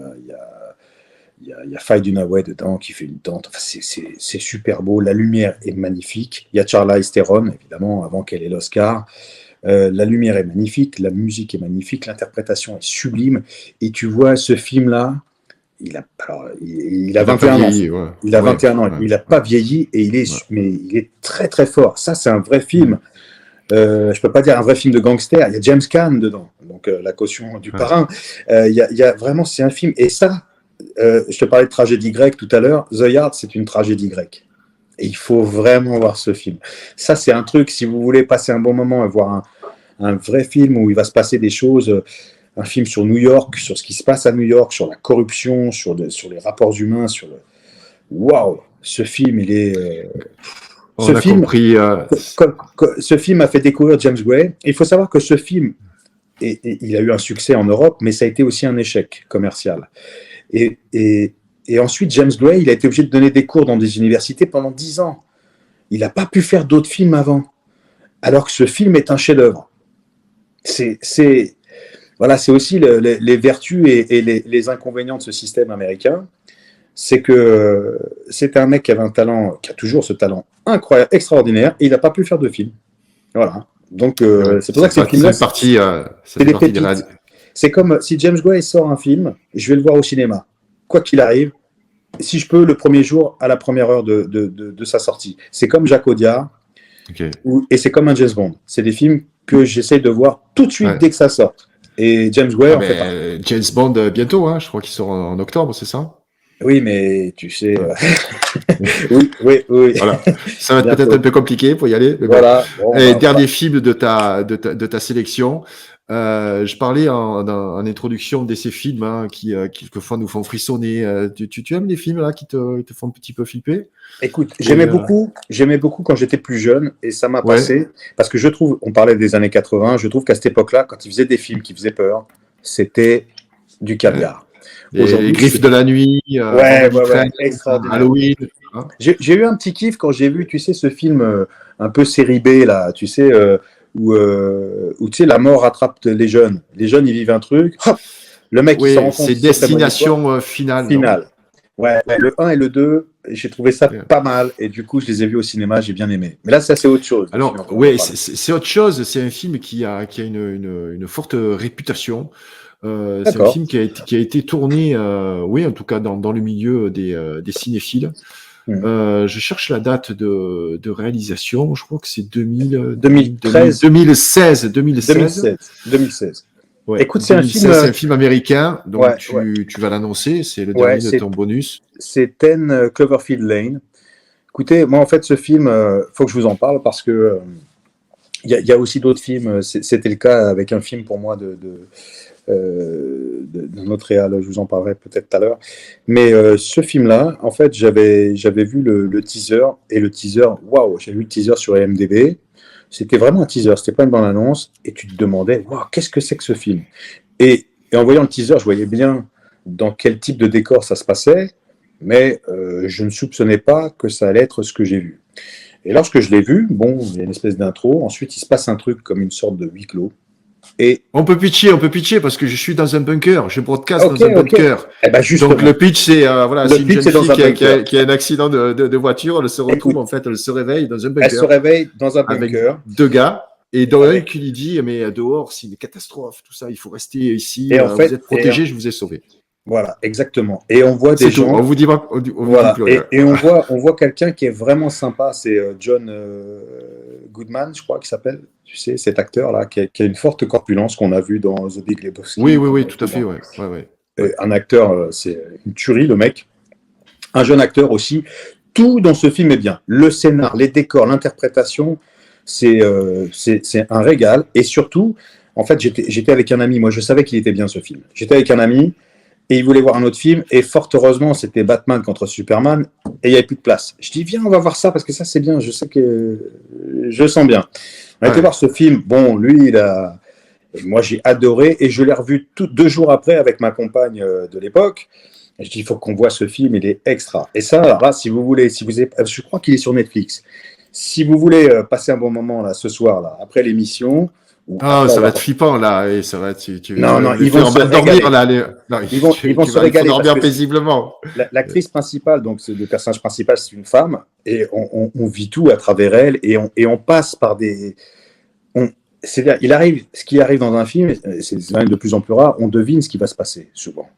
y a Faye Dunaway dedans qui fait une tente. Enfin, c'est super beau. La lumière est magnifique. Il y a Charlize Theron, évidemment, avant qu'elle ait l'Oscar. La lumière est magnifique, la musique est magnifique, l'interprétation est sublime. Et tu vois ce film-là, il a 21 ans. Il a 21 ans. Il n'a pas vieilli et mais il est très très fort. Ça, c'est un vrai film. Je peux pas dire un vrai film de gangster. Il y a James Caan dedans, donc la caution du Parrain. Il y a vraiment, c'est un film. Et ça, je te parlais de tragédie grecque tout à l'heure. The Yard, c'est une tragédie grecque. Et il faut vraiment voir ce film. Ça, c'est un truc, si vous voulez passer un bon moment et voir un vrai film où il va se passer des choses, un film sur New York, sur ce qui se passe à New York, sur la corruption, sur les rapports humains, Waouh, ce film, il est... Ce film a fait découvrir James Gray. Il faut savoir que ce film, il a eu un succès en Europe, mais ça a été aussi un échec commercial. Et ensuite, James Gray, il a été obligé de donner des cours dans des universités pendant 10 ans. Il n'a pas pu faire d'autres films avant, alors que ce film est un chef-d'œuvre. C'est aussi les vertus et les inconvénients de ce système américain. C'est que c'était un mec qui avait un talent, qui a toujours ce talent incroyable, extraordinaire, et il n'a pas pu faire de film. Voilà. Donc, c'est pour ça que ces films-là, C'est comme si James Gray sort un film, je vais le voir au cinéma, quoi qu'il arrive, si je peux, le premier jour, à la première heure de sa sortie. C'est comme Jacques Audiard, Ok. et c'est comme un James Bond. C'est des films que j'essaie de voir tout de suite Ouais. dès que ça sort. Et James Gray en fait partie. James Bond bientôt, hein, je crois qu'il sort en octobre, c'est ça? Oui, mais tu sais... Ouais. oui. Voilà. Ça va être Bientôt. peut-être un peu compliqué pour y aller. Mais bon. Voilà. Bon, Et bah, dernier film de ta sélection. Je parlais en introduction de ces films hein, qui quelquefois nous font frissonner. Tu aimes les films là qui te font un petit peu flipper? écoute, Et, j'aimais beaucoup quand j'étais plus jeune, et ça m'a Ouais. passé, parce que je trouve, on parlait des années 80, je trouve qu'à cette époque-là, quand ils faisaient des films qui faisaient peur, c'était du caviar. Les Aujourd'hui, Griffes de la nuit, ouais, Vendredi 13, extraordinaire. Halloween. Hein. J'ai eu un petit kiff quand j'ai vu, tu sais, ce film un peu série B, là, tu sais, où tu sais, la mort attrape les jeunes. Les jeunes, ils vivent un truc, hop, le mec, il s'en Oui, rend compte. c'est c'est très bonne histoire. Destination Finale. non Finale. Ouais, le 1 et le 2, j'ai trouvé ça Ouais. pas mal, et du coup, je les ai vus au cinéma, j'ai bien aimé. Mais là, ça, c'est autre chose. Alors, Si on peut en ouais, parler. c'est autre chose. C'est un film qui a une forte réputation. C'est un D'accord. film qui a été tourné, oui, en tout cas dans le milieu des cinéphiles. Je cherche la date de réalisation. Je crois que c'est 2013. 2016. 2016. Ouais, Écoute, c'est un 2016, film, c'est un film américain. Donc, ouais, tu vas l'annoncer. C'est le Ouais, dernier de ton bonus. c'est 10 Cloverfield Lane. Écoutez, moi, en fait, ce film, faut que je vous en parle parce que il y a aussi d'autres films. C'était le cas avec un film pour moi d'un autre réal, je vous en parlerai peut-être tout à l'heure. Mais ce film-là, en fait, j'avais vu le teaser, et le teaser, waouh, j'ai vu le teaser sur IMDb. C'était vraiment un teaser, c'était pas une bande-annonce, et tu te demandais, waouh, qu'est-ce que c'est que ce film? Et en voyant le teaser, je voyais bien dans quel type de décor ça se passait, mais je ne soupçonnais pas que ça allait être ce que j'ai vu. Et lorsque je l'ai vu, bon, il y a une espèce d'intro, ensuite il se passe un truc comme une sorte de huis clos. Et On peut pitcher parce que je suis dans un bunker. Je broadcast ok, dans un bunker. Eh ben justement, Donc le pitch, c'est voilà, Le c'est une pitch, jeune c'est dans fille un qui a bunker. un accident de voiture. Elle se retrouve Écoute, en fait, elle se réveille dans un elle se bunker réveille dans un avec bunker. deux gars. Et dans un Avec- qui lui dit mais dehors c'est une catastrophe, tout ça, il faut rester ici. Et en fait, vous êtes protégés, je vous ai sauvé. Voilà, exactement. Et on voit des C'est tout. gens. On vous dit pas, on vous dit Voilà. plus rien. Et on voit quelqu'un qui est vraiment sympa. C'est John Goodman, je crois qu'il s'appelle. Tu sais, cet acteur-là, qui a une forte corpulence qu'on a vu dans The Big Lebowski. Oui, tout à fait, ouais. Un acteur, c'est une tuerie, le mec. Un jeune acteur aussi. Tout dans ce film est bien. Le scénar, les décors, l'interprétation, c'est un régal. Et surtout, en fait, j'étais avec un ami. Moi, je savais qu'il était bien, ce film. J'étais avec un ami. Et il voulait voir un autre film, et fort heureusement, c'était Batman contre Superman, et il n'y avait plus de place. Je dis, viens, on va voir ça, parce que ça, c'est bien, je sais que je sens bien. On a été voir ce film, bon, lui, moi, j'ai adoré, et je l'ai revu 2 jours après avec ma compagne de l'époque. Et je dis, il faut qu'on voit ce film, il est extra. Et ça, alors là, si vous voulez, je crois qu'il est sur Netflix. Si vous voulez passer un bon moment, là, ce soir, là, après l'émission... Ça va être flippant là, et ça va être. Non, ils vont se dormir là. Ils vont se régaler. Dormir paisiblement. L'actrice principale, donc le personnage principal, c'est une femme, et on vit tout à travers elle, et on passe par des. C'est-à-dire, ce qui arrive dans un film, c'est même de plus en plus rare, on devine ce qui va se passer souvent.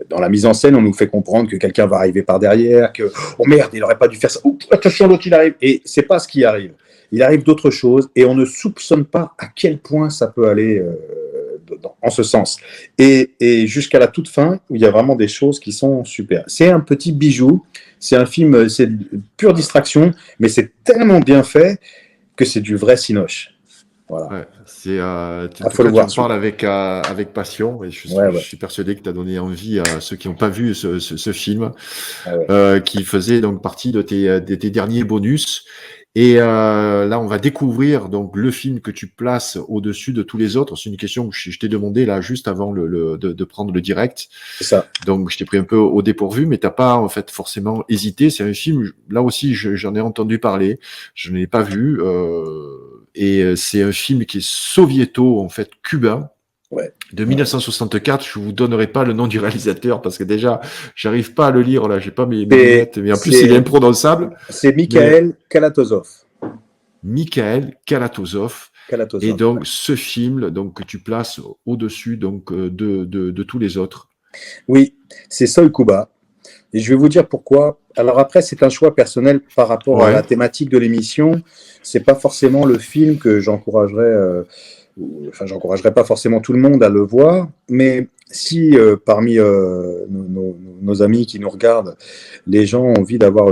Dans la mise en scène, on nous fait comprendre que quelqu'un va arriver par derrière, que oh merde, il n'aurait pas dû faire ça. Oups, attention, l'autre il arrive. Et c'est pas ce qui arrive. Il arrive d'autres choses, et on ne soupçonne pas à quel point ça peut aller en ce sens. Et jusqu'à la toute fin, où il y a vraiment des choses qui sont super. C'est un petit bijou, c'est un film, c'est pure distraction, mais c'est tellement bien fait que c'est du vrai cinoche. Voilà. Ouais, tu voir, en parles avec passion, et je suis persuadé que tu as donné envie à ceux qui n'ont pas vu ce film, qui faisait donc partie de tes derniers bonus. Et là, on va découvrir donc le film que tu places au-dessus de tous les autres. C'est une question que je t'ai demandé là juste avant de prendre le direct. C'est ça. Donc, je t'ai pris un peu au dépourvu, mais t'as pas en fait forcément hésité. C'est un film, là aussi, j'en ai entendu parler, je ne l'ai pas vu, et c'est un film qui est soviéto, en fait, cubain. Ouais. De 1964, je vous donnerai pas le nom du réalisateur parce que déjà, j'arrive pas à le lire là, j'ai pas mes lunettes, mais en plus il est imprononçable. C'est Mikhail Kalatozov. Mikhail Kalatozov. Et Kalatozov. donc, ce film, donc, que tu places au-dessus donc, de tous les autres. Oui, c'est Soy Kuba. Et je vais vous dire pourquoi. Alors après, c'est un choix personnel par rapport à la Ouais, thématique de l'émission. C'est pas forcément le film que j'encouragerais. Enfin, j'encouragerais pas forcément tout le monde à le voir. Mais si parmi nos amis qui nous regardent, les gens ont envie d'avoir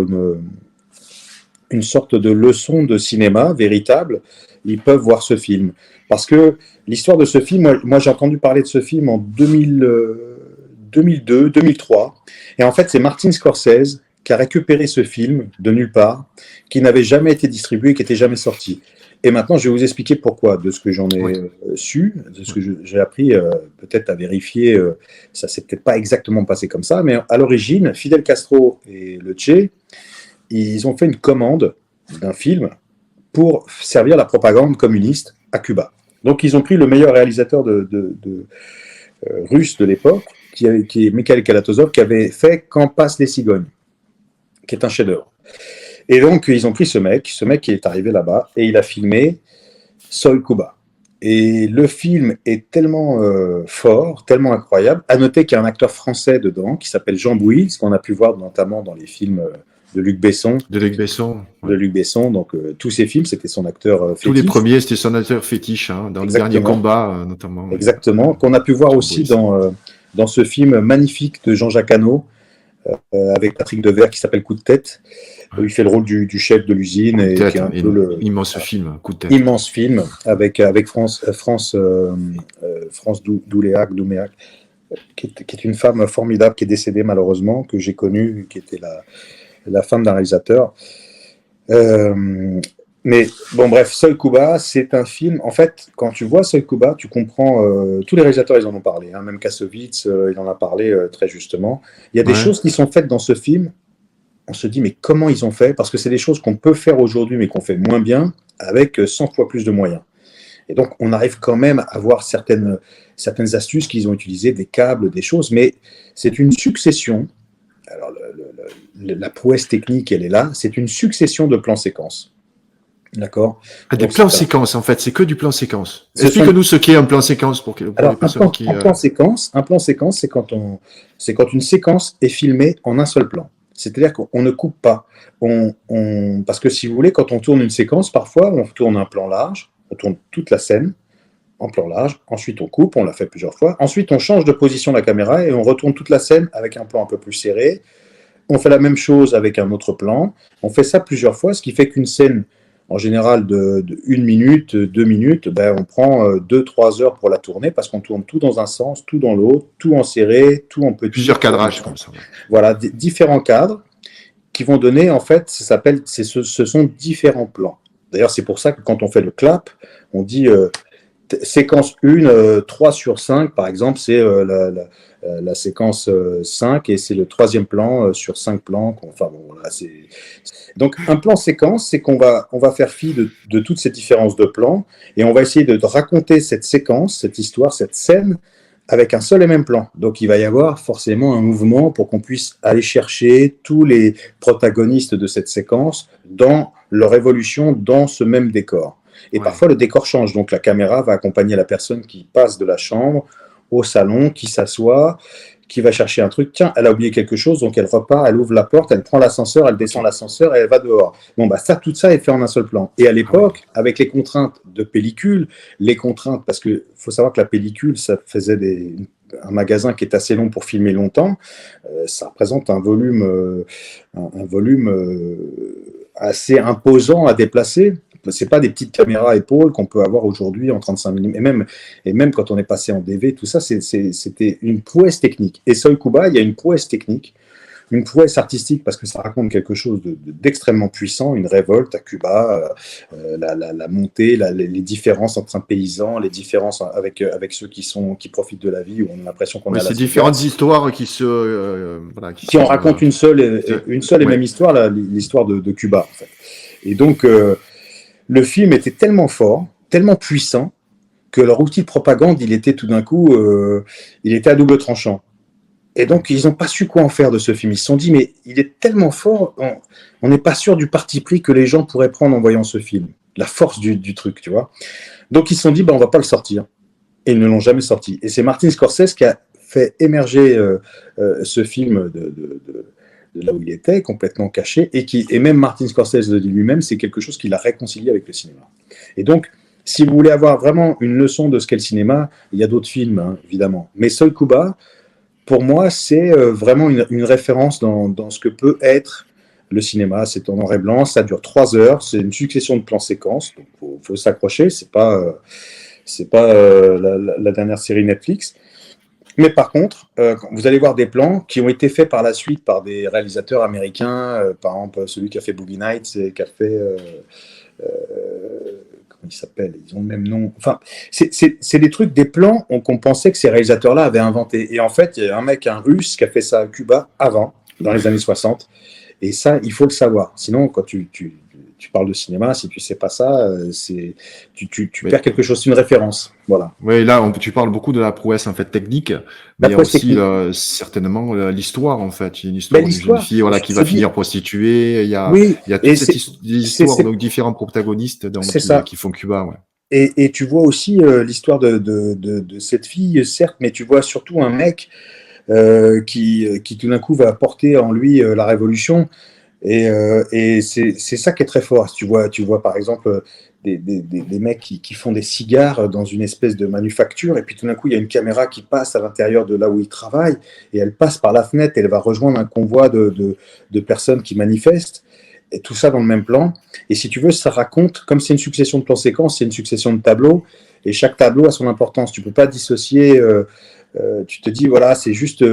une sorte de leçon de cinéma véritable, ils peuvent voir ce film. Parce que l'histoire de ce film, moi j'ai entendu parler de ce film en 2002, 2003. Et en fait, c'est Martin Scorsese qui a récupéré ce film de nulle part, qui n'avait jamais été distribué, qui n'était jamais sorti. Et maintenant, je vais vous expliquer pourquoi, de ce que j'en ai oui. su, de ce que j'ai appris, peut-être à vérifier, ça s'est peut-être pas exactement passé comme ça, mais à l'origine, Fidel Castro et le Che, ils ont fait une commande d'un film pour servir la propagande communiste à Cuba. Donc, ils ont pris le meilleur réalisateur russe de l'époque, qui est Mikhail Kalatozov, qui avait fait Quand passent les cigognes, qui est un chef-d'œuvre. Et donc, ils ont pris ce mec qui est arrivé là-bas, et il a filmé Soy Cuba. Et le film est tellement fort, tellement incroyable. À noter qu'il y a un acteur français dedans, qui s'appelle Jean Bouilly, ce qu'on a pu voir notamment dans les films de Luc Besson. De Luc Besson. De Luc Besson, donc tous ses films, c'était son acteur fétiche. Tous les premiers, c'était son acteur fétiche, hein, dans Exactement. le dernier combat, notamment. Exactement, qu'on a pu voir aussi dans ce film magnifique de Jean-Jacques Hano, avec Patrick Devers, qui s'appelle Coup de tête. Où il fait le rôle du chef de l'usine. Et qui est un peu immense film, Coup de tête. Immense film, avec France Douméac, qui est une femme formidable, qui est décédée malheureusement, que j'ai connue, qui était la femme d'un réalisateur. Mais bon, bref, Soy Cuba, c'est un film. En fait, quand tu vois Soy Cuba, tu comprends. Tous les réalisateurs, ils en ont parlé. Hein, même Kassovitz, il en a parlé très justement. Il y a des choses qui sont faites dans ce film. On se dit, mais comment ils ont fait? Parce que c'est des choses qu'on peut faire aujourd'hui, mais qu'on fait moins bien, avec 100 fois plus de moyens. Et donc, on arrive quand même à voir certaines astuces qu'ils ont utilisées, des câbles, des choses, mais c'est une succession. Alors, la prouesse technique, elle est là. C'est une succession de plans-séquences. D'accord. Des plans-séquences, en fait, c'est que du plan-séquence. Explique-nous ce qu'est un plan-séquence pour les personnes qui... Un plan-séquence, c'est quand une séquence est filmée en un seul plan. C'est-à-dire qu'on ne coupe pas. Parce que si vous voulez, quand on tourne une séquence, parfois, on tourne un plan large, on tourne toute la scène en plan large, ensuite on coupe, on l'a fait plusieurs fois, ensuite on change de position de la caméra et on retourne toute la scène avec un plan un peu plus serré. On fait la même chose avec un autre plan. On fait ça plusieurs fois, ce qui fait qu'une scène, en général de 1 minute, 2 minutes, on prend 2-3 heures pour la tourner parce qu'on tourne tout dans un sens, tout dans l'autre, tout en serré, tout en petit. Plusieurs cadrages comme ça. Voilà, différents cadres qui vont donner, en fait, ce sont différents plans. D'ailleurs, c'est pour ça que quand on fait le clap, on dit séquence 1, 3/5, par exemple, c'est la séquence 5 et c'est le 3e plan sur 5 plans. Enfin, bon, voilà, donc, un plan séquence, c'est qu'on va faire fi de toutes ces différences de plans et on va essayer de raconter cette séquence, cette histoire, cette scène avec un seul et même plan. Donc, il va y avoir forcément un mouvement pour qu'on puisse aller chercher tous les protagonistes de cette séquence dans leur évolution dans ce même décor. Et parfois, le décor change. Donc, la caméra va accompagner la personne qui passe de la chambre au salon, qui s'assoit, qui va chercher un truc. Tiens, elle a oublié quelque chose, donc elle repart, elle ouvre la porte, elle prend l'ascenseur, elle descend l'ascenseur et elle va dehors. Bon, tout ça est fait en un seul plan. Et à l'époque, avec les contraintes de pellicule, parce qu'il faut savoir que la pellicule, ça faisait un magasin qui est assez long pour filmer longtemps, ça représente un volume assez imposant à déplacer. C'est pas des petites caméras épaules qu'on peut avoir aujourd'hui en 35 mm. Et même quand on est passé en DV, tout ça, c'était une prouesse technique. Et Soy Cuba, il y a une prouesse technique, une prouesse artistique parce que ça raconte quelque chose d'extrêmement puissant, une révolte à Cuba, la montée, les différences entre un paysan, les différences avec ceux qui profitent de la vie, où on a l'impression qu'on a ces différentes histoires qui en racontent une seule et même histoire, l'histoire de Cuba, en fait. Et donc, le film était tellement fort, tellement puissant, que leur outil de propagande, il était tout d'un coup, il était à double tranchant. Et donc, ils n'ont pas su quoi en faire de ce film. Ils se sont dit, mais il est tellement fort, on n'est pas sûr du parti pris que les gens pourraient prendre en voyant ce film. la force du truc, tu vois. Donc, ils se sont dit, on va pas le sortir. Et ils ne l'ont jamais sorti. Et c'est Martin Scorsese qui a fait émerger ce film de là où il était, complètement caché, et même Martin Scorsese le dit lui-même, c'est quelque chose qu'il a réconcilié avec le cinéma. Et donc, si vous voulez avoir vraiment une leçon de ce qu'est le cinéma, il y a d'autres films, hein, évidemment. Mais Soy Cuba, pour moi, c'est vraiment une référence dans ce que peut être le cinéma. C'est en noir et blanc, ça dure 3 heures, c'est une succession de plans séquences, donc faut s'accrocher, c'est pas la dernière série Netflix. Mais par contre, vous allez voir des plans qui ont été faits par la suite par des réalisateurs américains, par exemple celui qui a fait Boogie Nights et qui a fait... comment ils s'appellent, ils ont le même nom. Enfin, c'est des trucs, des plans qu'on pensait que ces réalisateurs-là avaient inventés. Et en fait, il y a un Russe qui a fait ça à Cuba avant, dans les années 60. Et ça, il faut le savoir. Sinon, quand tu parles de cinéma, si tu sais pas ça, tu perds quelque chose, c'est une référence. Voilà. Oui, là, tu parles beaucoup de la prouesse en fait technique, mais il y a aussi certainement l'histoire en fait. Il y a une histoire d'une jeune fille qui va finir prostituée. Il y a toute cette histoire, donc différents protagonistes qui font Cuba. Ouais. Et tu vois aussi l'histoire de cette fille, certes, mais tu vois surtout un mec qui tout d'un coup va porter en lui la révolution. Et c'est ça qui est très fort. Tu vois par exemple des mecs qui font des cigares dans une espèce de manufacture, et puis tout d'un coup il y a une caméra qui passe à l'intérieur de là où ils travaillent, et elle passe par la fenêtre et elle va rejoindre un convoi de personnes qui manifestent, et tout ça dans le même plan. Et si tu veux, ça raconte, comme c'est une succession de plans séquences, c'est une succession de tableaux, et chaque tableau a son importance. Tu peux pas dissocier, tu te dis voilà, c'est juste...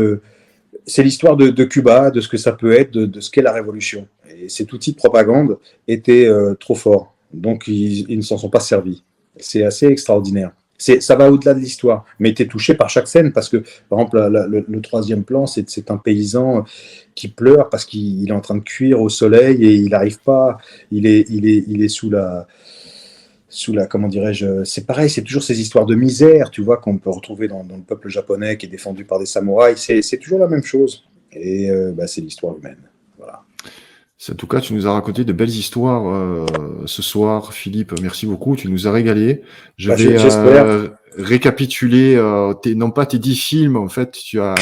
c'est l'histoire de Cuba, de ce que ça peut être, de ce qu'est la révolution. Et cet outil de propagande était trop fort. Donc, ils ne s'en sont pas servis. C'est assez extraordinaire. Ça va au-delà de l'histoire. Mais tu es touché par chaque scène parce que, par exemple, le troisième plan, c'est un paysan qui pleure parce qu'il est en train de cuire au soleil et il n'arrive pas. Il est sous la comment dirais-je, c'est pareil, c'est toujours ces histoires de misère, tu vois, qu'on peut retrouver dans le peuple japonais qui est défendu par des samouraïs. C'est toujours la même chose. Et c'est l'histoire humaine. Voilà. En tout cas, tu nous as raconté de belles histoires ce soir, Philippe. Merci beaucoup. Tu nous as régalé. Je vais récapituler non pas tes 10 films. En fait, tu as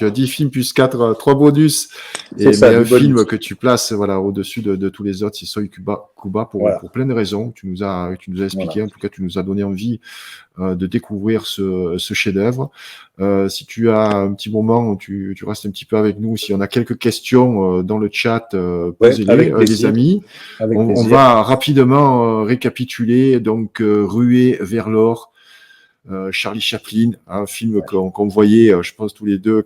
10 films plus 4, 3 bonus. Et un film que tu places au-dessus de tous les autres, c'est Soy Cuba pour plein de raisons. Tu nous as expliqué. En tout cas, tu nous as donné envie de découvrir ce chef-d'œuvre. Si tu as un petit moment, tu restes un petit peu avec nous. Si on a quelques questions dans le chat, posez-les, les amis. On va rapidement récapituler. Donc, Ruée vers l'or, Charlie Chaplin, un film qu'on voyait, je pense, tous les deux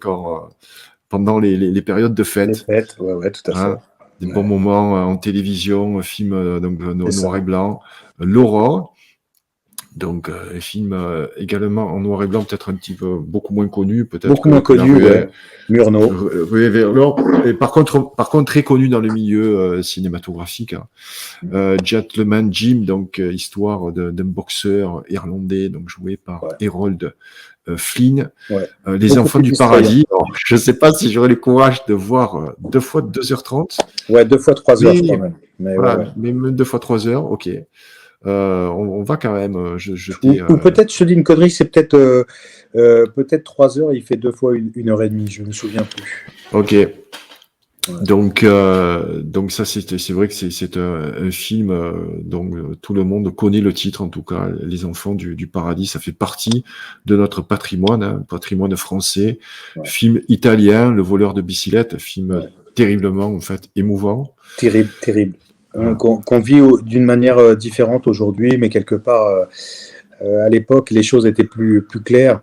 pendant les périodes de fête. Les fêtes, ouais, tout à fait. Des bons moments en télévision, film donc noir et blanc. L'Aurore. Donc, un film également en noir et blanc, peut-être un petit peu beaucoup moins connu, Murnau. Ruée vers l'or. Et par contre, très connu dans le milieu cinématographique. Gentleman Jim, donc histoire d'un boxeur irlandais, donc joué par Harold Flynn. Ouais. Les Enfants du Paradis. Alors, je ne sais pas si j'aurai le courage de voir 2 fois 2h30. Ouais, 2 fois 3 heures quand même. Mais même 2 fois 3 heures, ok. On va quand même jeter... Ou peut-être, je te dis une connerie, c'est peut-être 3 heures, il fait 2 fois 1h30, je ne me souviens plus. Ok. Ouais. Donc ça, c'est vrai que c'est un film dont tout le monde connaît le titre, en tout cas, Les Enfants du Paradis. Ça fait partie de notre patrimoine, patrimoine français. Ouais. Film italien, Le voleur de bicyclette, film terriblement, en fait, émouvant. Terrible. Qu'on vit d'une manière différente aujourd'hui, mais quelque part, à l'époque, les choses étaient plus claires,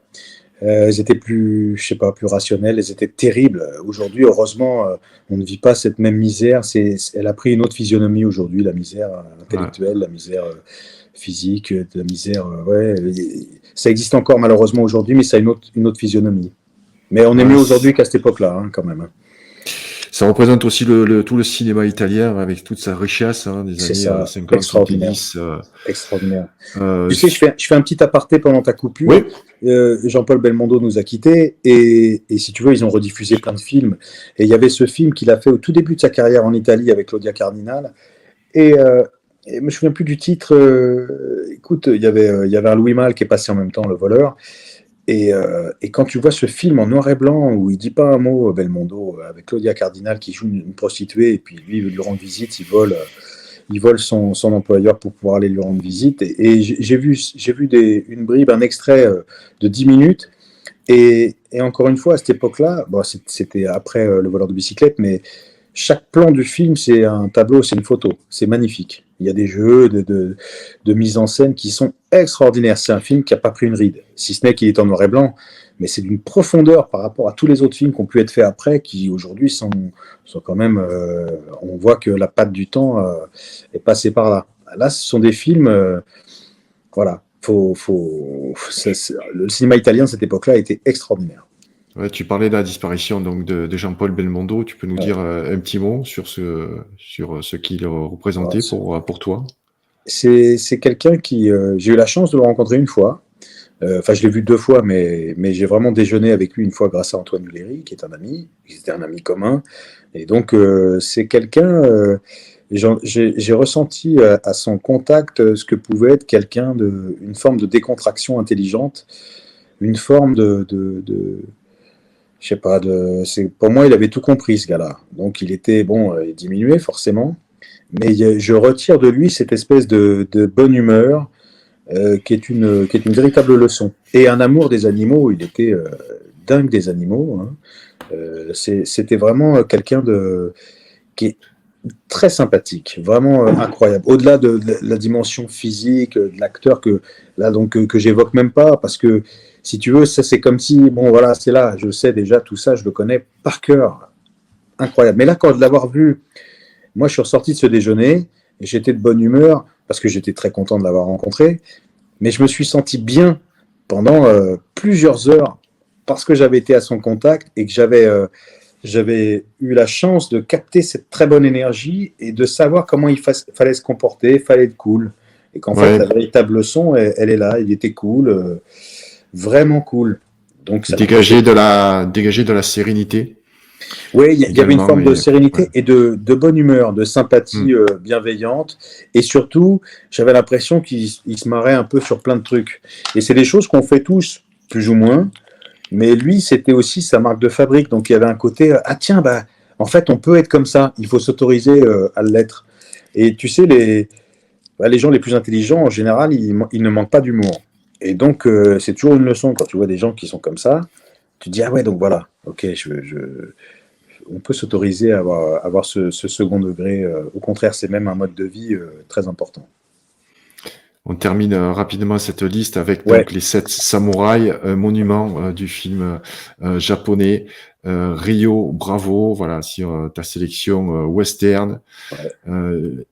elles étaient plus rationnelles, elles étaient terribles. Aujourd'hui, heureusement, on ne vit pas cette même misère. Elle a pris une autre physionomie aujourd'hui, la misère intellectuelle, la misère physique, la misère. Ça existe encore malheureusement aujourd'hui, mais ça a une autre physionomie. Mais on est mieux aujourd'hui qu'à cette époque-là, quand même. Ça représente aussi tout le cinéma italien avec toute sa richesse des années 50, 70. Extraordinaire. Tu sais, je fais un petit aparté pendant ta coupure. Oui. Jean-Paul Belmondo nous a quittés et si tu veux, ils ont rediffusé plein de films. Et il y avait ce film qu'il a fait au tout début de sa carrière en Italie avec Claudia Cardinal. Et et je me souviens plus du titre. Écoute, il y avait un Louis Malle qui est passé en même temps, Le Voleur. Et quand tu vois ce film en noir et blanc où il dit pas un mot, Belmondo, avec Claudia Cardinal qui joue une prostituée et puis lui il veut lui rendre visite, il vole son employeur pour pouvoir aller lui rendre visite. Et j'ai vu une bribe, un extrait de 10 minutes. Et encore une fois, à cette époque-là, bon, c'était après Le Voleur de bicyclette, mais chaque plan du film, c'est un tableau, c'est une photo. C'est magnifique. Il y a des jeux de mise en scène qui sont extraordinaires. C'est un film qui n'a pas pris une ride, si ce n'est qu'il est en noir et blanc, mais c'est d'une profondeur par rapport à tous les autres films qui ont pu être faits après, qui aujourd'hui sont quand même. On voit que la patte du temps est passée par là. Là, ce sont des films. Voilà. Le cinéma italien de cette époque-là était extraordinaire. Ouais, tu parlais de la disparition donc de Jean-Paul Belmondo. Tu peux nous Ouais. dire un petit mot sur ce qu'il représentait pour toi? C'est quelqu'un qui. J'ai eu la chance de le rencontrer une fois. Enfin, je l'ai vu 2 fois, mais j'ai vraiment déjeuné avec lui une fois grâce à Antoine Duléry, qui est un ami. C'était un ami commun. Et donc, c'est quelqu'un. J'ai ressenti à son contact ce que pouvait être quelqu'un une forme de décontraction intelligente, une forme je sais pas, pour moi, il avait tout compris, ce gars-là. Donc, il était, bon, diminué, forcément. Mais je retire de lui cette espèce de bonne humeur qui est une véritable leçon. Et un amour des animaux, il était dingue des animaux. Hein. C'était vraiment quelqu'un qui est très sympathique, vraiment incroyable. Au-delà de la dimension physique de l'acteur que j'évoque même pas, parce que si tu veux, ça c'est comme si, bon voilà, c'est là, je sais déjà tout ça, je le connais par cœur. Incroyable. Mais là, quand de l'avoir vu, moi je suis ressorti de ce déjeuner et j'étais de bonne humeur parce que j'étais très content de l'avoir rencontré, mais je me suis senti bien pendant plusieurs heures parce que j'avais été à son contact et que j'avais eu la chance de capter cette très bonne énergie et de savoir comment il fallait se comporter, il fallait être cool. Et qu'en fait, la véritable leçon, elle est là, il était cool, vraiment cool. Donc, Dégager de la sérénité. Oui, il y avait une forme de sérénité et de bonne humeur, de sympathie bienveillante. Et surtout, j'avais l'impression qu'il se marrait un peu sur plein de trucs. Et c'est des choses qu'on fait tous, plus ou moins. Mais lui, c'était aussi sa marque de fabrique. Donc, il y avait un côté, ah tiens, bah, en fait, on peut être comme ça. Il faut s'autoriser à l'être. Et tu sais, les gens les plus intelligents, en général, ils ne manquent pas d'humour. Et donc, c'est toujours une leçon quand tu vois des gens qui sont comme ça. Tu te dis, ah ouais, donc voilà, ok, on peut s'autoriser à avoir ce second degré. Au contraire, c'est même un mode de vie très important. On termine rapidement cette liste avec donc les 7 samouraïs, monument du film japonais, Rio Bravo, voilà, sur ta sélection western,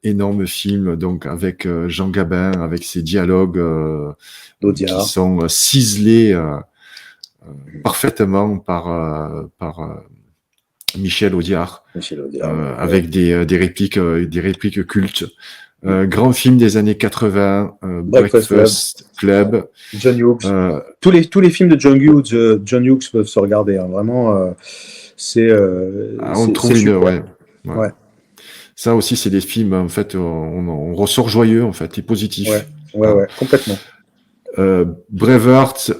énorme film donc avec Jean Gabin, avec ses dialogues qui sont ciselés parfaitement par Michel Audiard, avec des répliques cultes. Grand film des années 80, Breakfast Club. John Hughes. Tous les films de John Hughes peuvent se regarder. Hein. Vraiment, on trouve une. Ouais. Ça aussi, c'est des films, en fait, on ressort joyeux, en fait, et positif. Ouais, complètement. Braveheart,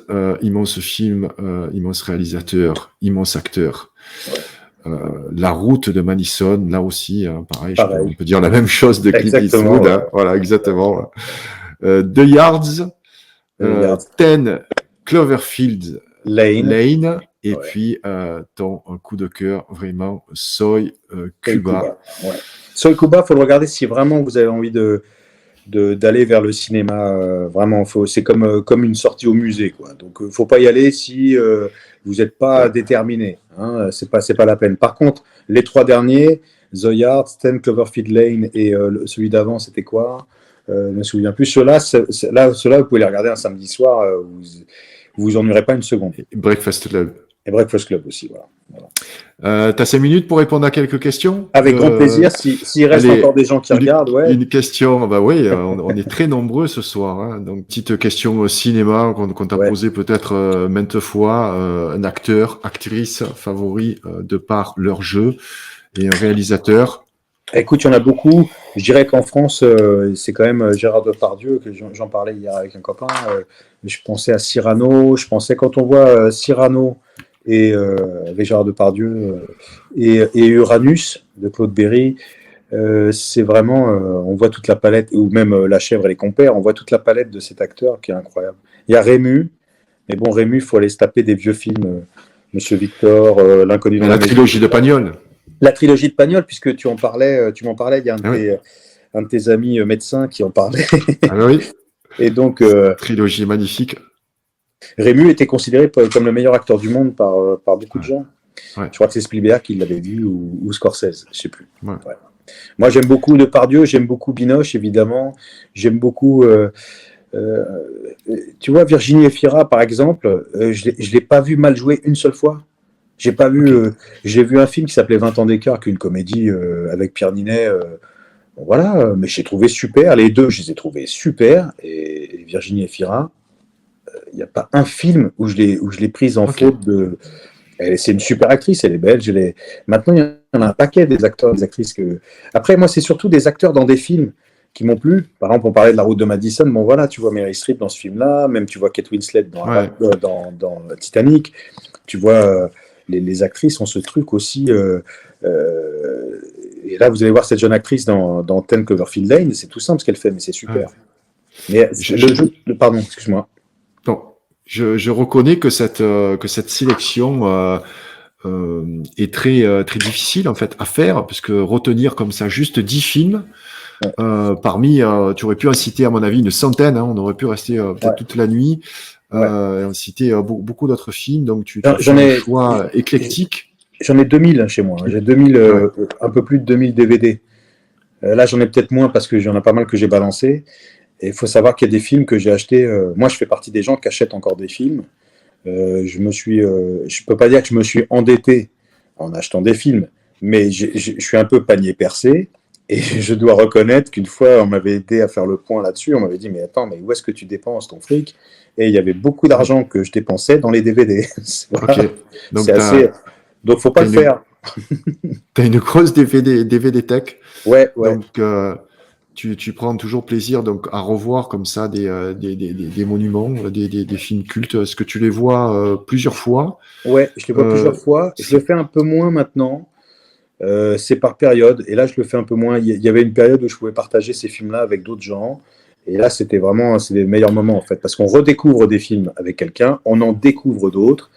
immense film, immense réalisateur, immense acteur. La route de Madison, là aussi, hein, pareil. On peut dire la même chose de Clint Eastwood. Hein, voilà, exactement. The Yards, 10 Cloverfield Lane, et puis ton coup de cœur, vraiment, Soy Cuba. Soy Cuba, faut le regarder si vraiment vous avez envie d'aller vers le cinéma. Vraiment, c'est comme une sortie au musée, quoi. Donc, faut pas y aller si vous n'êtes pas déterminé. Hein, c'est pas la peine. Par contre, les 3 derniers, The Yard, 10 Cloverfield Lane et celui d'avant, c'était quoi je ne me souviens plus. Ceux-là, vous pouvez les regarder un samedi soir. Vous vous ennuierez pas une seconde. Breakfast Club. Et Breakfast Club aussi, voilà. Tu as 5 minutes pour répondre à quelques questions? Avec grand plaisir, s'il reste encore des gens qui regardent. Une question, bah oui, on est très nombreux ce soir. Hein, donc, petite question au cinéma qu'on t'a posée peut-être maintes fois. Un acteur, actrice favori de par leur jeu et un réalisateur Écoute, il y en a beaucoup. Je dirais qu'en France, c'est quand même Gérard Depardieu, que j'en parlais hier avec un copain. Je pensais à Cyrano, je pensais quand on voit Cyrano et avec Gérard Depardieu et Uranus de Claude Berry, c'est vraiment, on voit toute la palette, ou même La Chèvre et les Compères, on voit toute la palette de cet acteur qui est incroyable. Il y a Rému, mais bon, Rému, il faut aller se taper des vieux films, Monsieur Victor, L'Inconnu Mais dans la la maison. trilogie de Pagnol. La trilogie de Pagnol, puisque tu m'en parlais, il y a Ah oui. un de tes amis médecins qui en parlait. Ah oui, Et donc, trilogie magnifique. Rému était considéré comme le meilleur acteur du monde par beaucoup de Ouais. gens. Ouais. Je crois que c'est Spielberg qui l'avait vu ou Scorsese, je sais plus. Ouais. Ouais. Moi, j'aime beaucoup Depardieu, j'aime beaucoup Binoche, évidemment. J'aime beaucoup. Tu vois, Virginie Efira, par exemple, je ne l'ai pas vu mal jouer une seule fois. J'ai pas vu. Ok. J'ai vu un film qui s'appelait 20 ans d'écart, qui est une comédie avec Pierre Ninet. Bon, voilà, mais j'ai trouvé super. Les deux, je les ai trouvés super. Et Virginie Efira, il n'y a pas un film où je l'ai prise en Ok. faute de. C'est une super actrice, elle est belge. Maintenant, il y en a un paquet des acteurs, des actrices que. Après, moi, c'est surtout des acteurs dans des films qui m'ont plu. Par exemple, on parlait de La Route de Madison. Bon, voilà, tu vois Meryl Streep dans ce film-là. Même tu vois Kate Winslet Ouais. dans Titanic. Tu vois, les actrices ont ce truc aussi. Et là, vous allez voir cette jeune actrice dans 10 Cloverfield Lane. C'est tout simple ce qu'elle fait, mais c'est super. Ouais. Mais Je, le je- jeu. Pardon, excuse-moi. non, je reconnais que cette sélection est très difficile en fait à faire, parce que retenir comme ça juste 10 films, Ouais. parmi, tu aurais pu en citer à mon avis une centaine, hein, on aurait pu rester peut-être Ouais. toute la nuit, Ouais. et en citer beaucoup d'autres films, donc tu J'en fais j'en un ai, choix éclectique. j'en ai 2000 chez moi. J'ai 2000, Ouais. un peu plus de 2000 DVD. Là, j'en ai peut-être moins parce que j'en ai pas mal que j'ai balancé. Et il faut savoir qu'il y a des films que j'ai achetés. Moi, je fais partie des gens qui achètent encore des films. Je peux pas dire que je me suis endetté en achetant des films, mais je suis un peu panier percé. Et je dois reconnaître qu'une fois, on m'avait aidé à faire le point là-dessus. On m'avait dit, mais attends, mais où est-ce que tu dépenses ton fric? Et il y avait beaucoup d'argent que je dépensais dans les DVD. Ok, Voilà. donc C'est assez. Donc, faut pas t'as le une, faire. t'as une grosse DVD tech, Ouais, ouais. donc tu prends toujours plaisir donc à revoir comme ça des monuments, des films cultes. Est-ce que tu les vois plusieurs fois? Ouais, je les vois plusieurs Euh, fois. Je le c'est- fais un peu moins maintenant. C'est par période. Et là, je le fais un peu moins. Il y avait une période où je pouvais partager ces films-là avec d'autres gens. Et là, c'est les meilleurs moments, en fait. Parce qu'on redécouvre des films avec quelqu'un, on en découvre d'autres.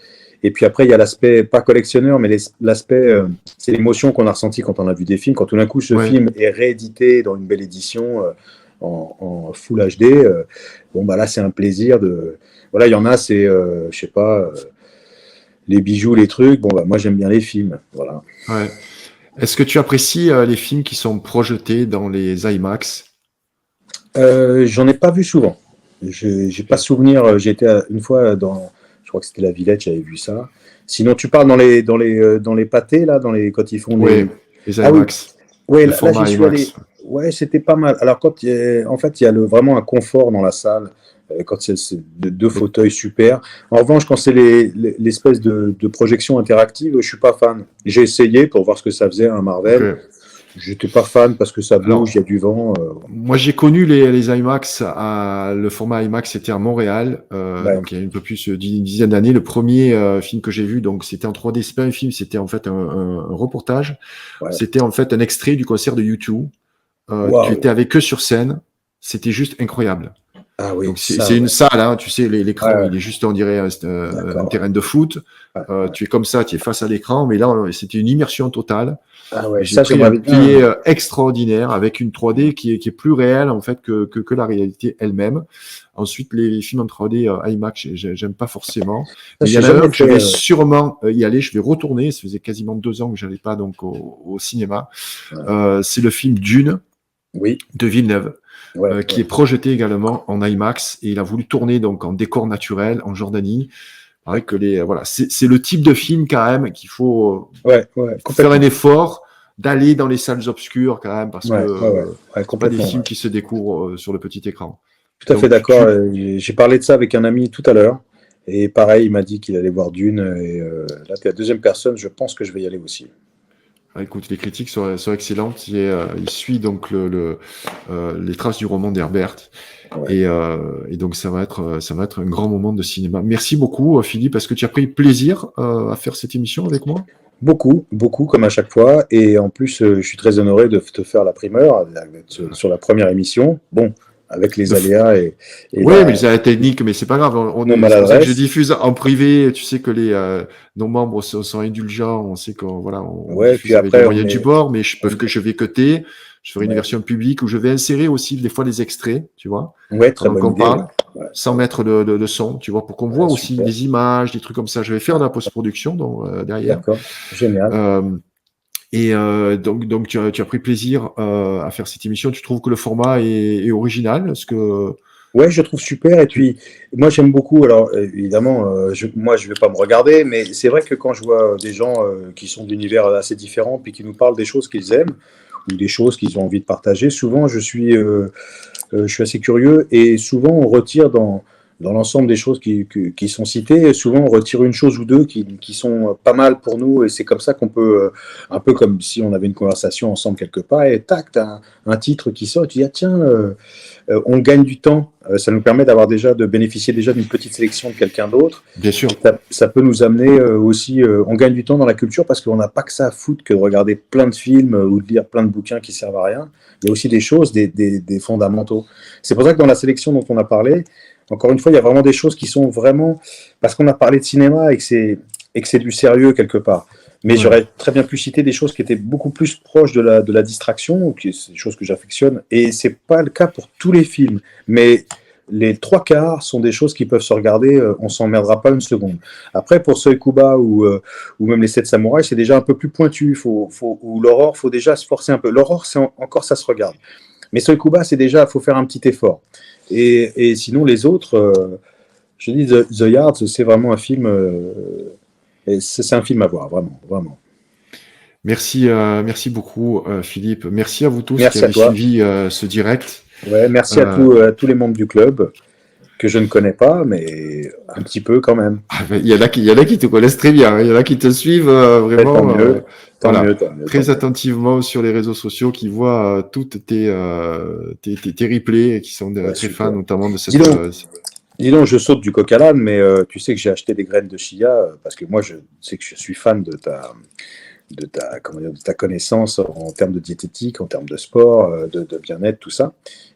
Et puis après, il y a l'aspect, pas collectionneur, mais l'aspect, c'est l'émotion qu'on a ressentie quand on a vu des films. Quand tout d'un coup, ce ouais. film est réédité dans une belle édition, en Full HD, bon, bah là, c'est un plaisir de. Voilà, il y en a, c'est, je sais pas, les bijoux, les trucs. Bon, bah, moi, j'aime bien les films. Voilà. Ouais. Est-ce que tu apprécies les films qui sont projetés dans les IMAX? J'en ai pas vu souvent. J'ai pas Ok. souvenir. J'ai été une fois dans, je crois que c'était la Villette, j'avais vu ça. Sinon, tu parles dans les pâtés là, quand ils font Ouais, les. les Ah oui, IMAX, ouais, le là, j'y format suis allé. IMAX. Ouais, c'était pas mal. Alors en fait, il y a vraiment un confort dans la salle. Quand c'est deux Mais- fauteuils super. En revanche, quand c'est l'espèce de projection interactive, je suis pas fan. J'ai essayé pour voir ce que ça faisait un Ok. Marvel. J'étais pas fan parce que ça bouge, il y a Alors, du vent. moi, j'ai connu les IMAX, le format IMAX, c'était à Montréal, Ouais, donc il y a un peu plus d'une dizaine d'années. Le premier film que j'ai vu, donc c'était en 3D, c'est pas un film, c'était en fait un reportage. ouais. C'était en fait un extrait du concert de U2. Tu Waouh. étais avec eux sur scène, c'était juste incroyable. Ah oui, Donc ça, c'est une ouais. salle, hein, tu sais, Ouais, l'écran, ouais. il est juste, on dirait, un D'accord, ouais. terrain de foot. Ouais, ouais. Tu es comme ça, tu es face à l'écran, mais là, c'était une immersion totale. Ah ouais, J'ai ça, pris un j'aimerais pied bien. extraordinaire avec une 3D qui est plus réelle en fait que la réalité elle-même. Ensuite, les films en 3D IMAX, j'aime pas forcément. Ça, Mais il y j'ai en a jamais un que je fait. vais sûrement y aller. Je vais retourner. Ça faisait quasiment 2 ans que j'allais pas donc au cinéma. Ouais. C'est le film Dune Oui, de Villeneuve, ouais, qui ouais, est projeté également en IMAX, et il a voulu tourner donc en décor naturel en Jordanie. Pareil que voilà, c'est le type de film quand même qu'il faut ouais, faire un complètement. effort d'aller dans les salles obscures quand même, parce que Ouais, ouais, ouais, ouais, c'est pas des complètement. films Ouais. qui se découvrent sur le petit écran. Tout à fait Donc d'accord. J'ai parlé de ça avec un ami tout à l'heure. Et pareil, il m'a dit qu'il allait voir Dune. Et là, tu es la deuxième personne. Je pense que je vais y aller aussi. Écoute, les critiques sont excellentes. Il suit donc les traces du roman d'Herbert. Ouais. Et donc, ça va être un grand moment de cinéma. Merci beaucoup, Philippe. Est-ce que tu as pris plaisir à faire cette émission avec moi? Beaucoup, beaucoup, comme à chaque fois. Et en plus, je suis très honoré de te faire la primeur sur la première émission. Bon, avec les aléas et Oui, mais c'est la technique, mais c'est pas grave. C'est pour ça que je diffuse en privé. Tu sais que nos membres sont indulgents. On sait qu'on Ouais, diffuse puis avec après, les moyens du bord, mais je vais cutter. Je ferai une version publique où je vais insérer aussi des fois les extraits, tu vois, ouais, très pendant bonne qu'on idée. parle, Ouais. sans mettre le son, tu vois, pour qu'on voit aussi Super. des images, des trucs comme ça. Je vais faire de la post-production derrière. D'accord, génial. Donc tu as pris plaisir à faire cette émission. Tu trouves que le format est original? Est-ce que Ouais, je trouve super. Et puis, moi, j'aime beaucoup. Alors, évidemment, moi, je vais pas me regarder, mais c'est vrai que quand je vois des gens qui sont d'univers assez différents, puis qui nous parlent des choses qu'ils aiment ou des choses qu'ils ont envie de partager, souvent, je suis assez curieux et souvent, on retire dans l'ensemble des choses qui sont citées, souvent, on retire une chose ou deux qui sont pas mal pour nous. Et c'est comme ça qu'on peut, un peu comme si on avait une conversation ensemble quelque part, et tac, t'as un titre qui sort, et tu dis, ah, tiens, on gagne du temps. Ça nous permet de bénéficier déjà d'une petite sélection de quelqu'un d'autre. bien sûr, Ça peut nous amener aussi, on gagne du temps dans la culture parce qu'on n'a pas que ça à foutre que de regarder plein de films ou de lire plein de bouquins qui servent à rien. Il y a aussi des choses, des fondamentaux. C'est pour ça que dans la sélection dont on a parlé, encore une fois, il y a vraiment des choses qui sont vraiment, parce qu'on a parlé de cinéma et que c'est du sérieux quelque part. Mais j'aurais très bien pu citer des choses qui étaient beaucoup plus proches de la distraction, c'est des choses que j'affectionne. Et c'est pas le cas pour tous les films. Mais les trois quarts sont des choses qui peuvent se regarder, on s'emmerdera pas une seconde. Après, pour Soikuba ou même les 7 samouraïs, c'est déjà un peu plus pointu. Ou l'aurore, faut déjà se forcer un peu. L'aurore, encore ça se regarde. Mais Soikuba, c'est déjà, faut faire un petit effort. Et sinon, les autres, je dis The Yards, c'est vraiment un film. C'est un film à voir, vraiment, vraiment. merci beaucoup, Philippe. Merci à vous tous Merci qui à avez toi. suivi ce direct. Ouais, merci à tous les membres du club que je ne connais pas, mais un petit peu quand même. Il y en a qui te connaissent très bien. Il y en a qui te suivent vraiment. Tant mieux, tant Voilà, mieux, tant mieux. très attentivement sur les réseaux sociaux, qui voient toutes tes replays et qui sont très super. fans notamment de cette. Dis donc, je saute du coq à l'âne, mais tu sais que j'ai acheté des graines de chia parce que moi, je sais que je suis fan de ta connaissance en termes de diététique, en termes de sport, de bien-être, tout ça.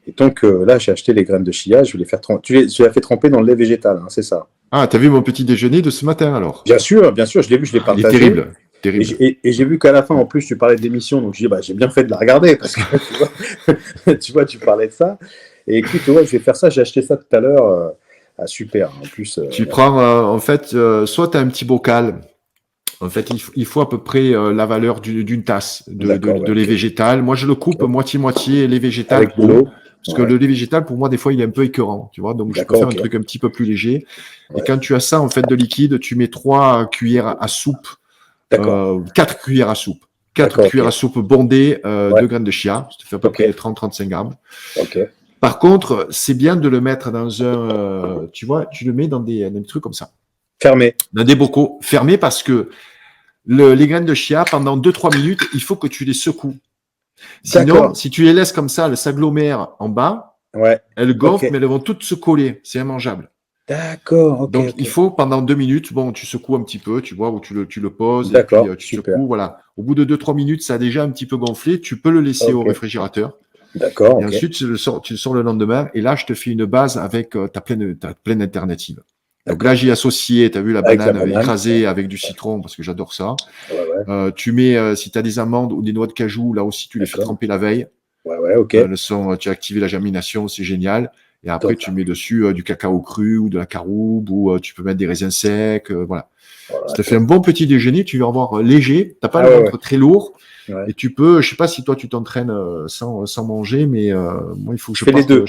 Et donc là, j'ai acheté les graines de chia, je vais les faire tremper. Tu les as fait tremper dans le lait végétal, hein, c'est ça? Ah, t'as vu mon petit déjeuner de ce matin alors? Bien sûr, je l'ai vu, je l'ai partagé. Il est terrible. Terrible. Et j'ai vu qu'à la fin, en plus, tu parlais de l'émission, donc j'ai dit, j'ai bien fait de la regarder, parce que tu vois, tu parlais de ça. Et écoute, ouais, je vais faire ça, j'ai acheté ça tout à l'heure. Super, en plus. Tu prends, en fait, soit tu as un petit bocal. En fait, il faut à peu près la valeur d'une tasse de lait végétal. Moi, je le coupe moitié-moitié, lait végétal. Avec de l'eau. Parce que le lait végétal, pour moi, des fois, il est un peu écœurant, tu vois. Donc, je peux faire un truc un petit peu plus léger. Et quand tu as ça, en fait, de liquide, tu mets 3 cuillères à soupe. 4 cuillères à soupe. 4 cuillères à soupe bondées de graines de chia. Ça te fait à peu près 30-35 grammes. Par contre, c'est bien de le mettre dans un... tu vois, tu le mets dans des trucs comme ça. Fermé. Dans des bocaux fermés parce que les graines de chia, pendant 2-3 minutes, il faut que tu les secoues. Sinon, si tu les laisses comme ça, elles s'agglomèrent en bas, elles gonflent, mais elles vont toutes se coller. C'est immangeable. D'accord. Donc, il faut, pendant 2 minutes, tu secoues un petit peu, tu vois, où tu le poses, et puis tu secoues, voilà. Au bout de 2-3 minutes, ça a déjà un petit peu gonflé, tu peux le laisser au réfrigérateur. D'accord. Et ensuite, tu le sors le lendemain, et là, je te fais une base avec ta pleine alternative. Donc là, j'y ai associé, tu as vu la banane écrasée avec du citron, parce que j'adore ça. Tu mets, si tu as des amandes ou des noix de cajou, là aussi, tu les fais tremper la veille. Tu as activé la germination, c'est génial. Et après, tu mets dessus du cacao cru ou de la caroube, ou tu peux mettre des raisins secs. Voilà. Ça te fait un bon petit déjeuner, tu vas avoir léger, tu n'as pas le ventre très lourd. Et tu peux, je sais pas si toi tu t'entraînes sans manger, mais moi, il faut que je fais les deux.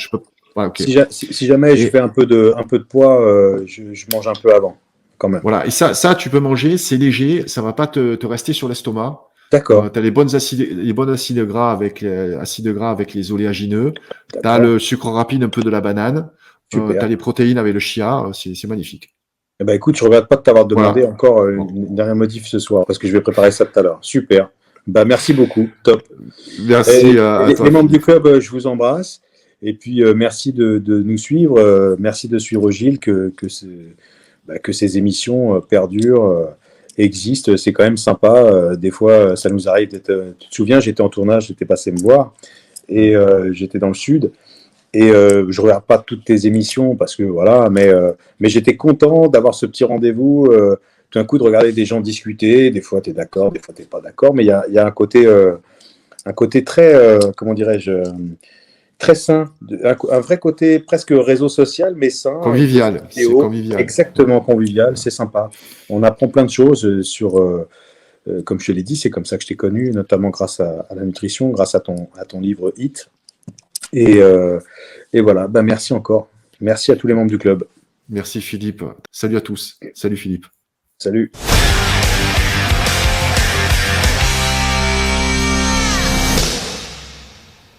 Si jamais je fais un peu de poids, je mange un peu avant, quand même. Voilà, et ça tu peux manger, c'est léger, ça va pas te rester sur l'estomac. D'accord. Tu as les bons acides gras avec les oléagineux. Tu as le sucre rapide un peu de la banane. Tu as les protéines avec le chia, c'est magnifique. Eh ben, écoute, je regrette pas de t'avoir demandé encore une dernière modif ce soir, parce que je vais préparer ça tout à l'heure. Super. Bah, merci beaucoup, top. Merci à toi. Les membres du Philippe. club, je vous embrasse. Et puis, merci de nous suivre. Merci de suivre Gilles, que ces émissions perdurent, existent. C'est quand même sympa. Des fois, ça nous arrive d'être. Tu te souviens, j'étais en tournage, j'étais passé me voir et j'étais dans le sud. Et je regarde pas toutes tes émissions parce que voilà, mais j'étais content d'avoir ce petit rendez-vous. Tout d'un coup, de regarder des gens discuter. Des fois, tu es d'accord, des fois, tu n'es pas d'accord. Mais il y a un côté très, comment dirais-je, très sain, un vrai côté presque réseau social, mais sain. Convivial, c'est convivial. Exactement convivial, c'est sympa. On apprend plein de choses comme je te l'ai dit, c'est comme ça que je t'ai connu, notamment grâce à la nutrition, grâce à ton livre Hit. Et voilà, bah merci encore. Merci à tous les membres du club. Merci Philippe. Salut à tous. Salut Philippe. Salut.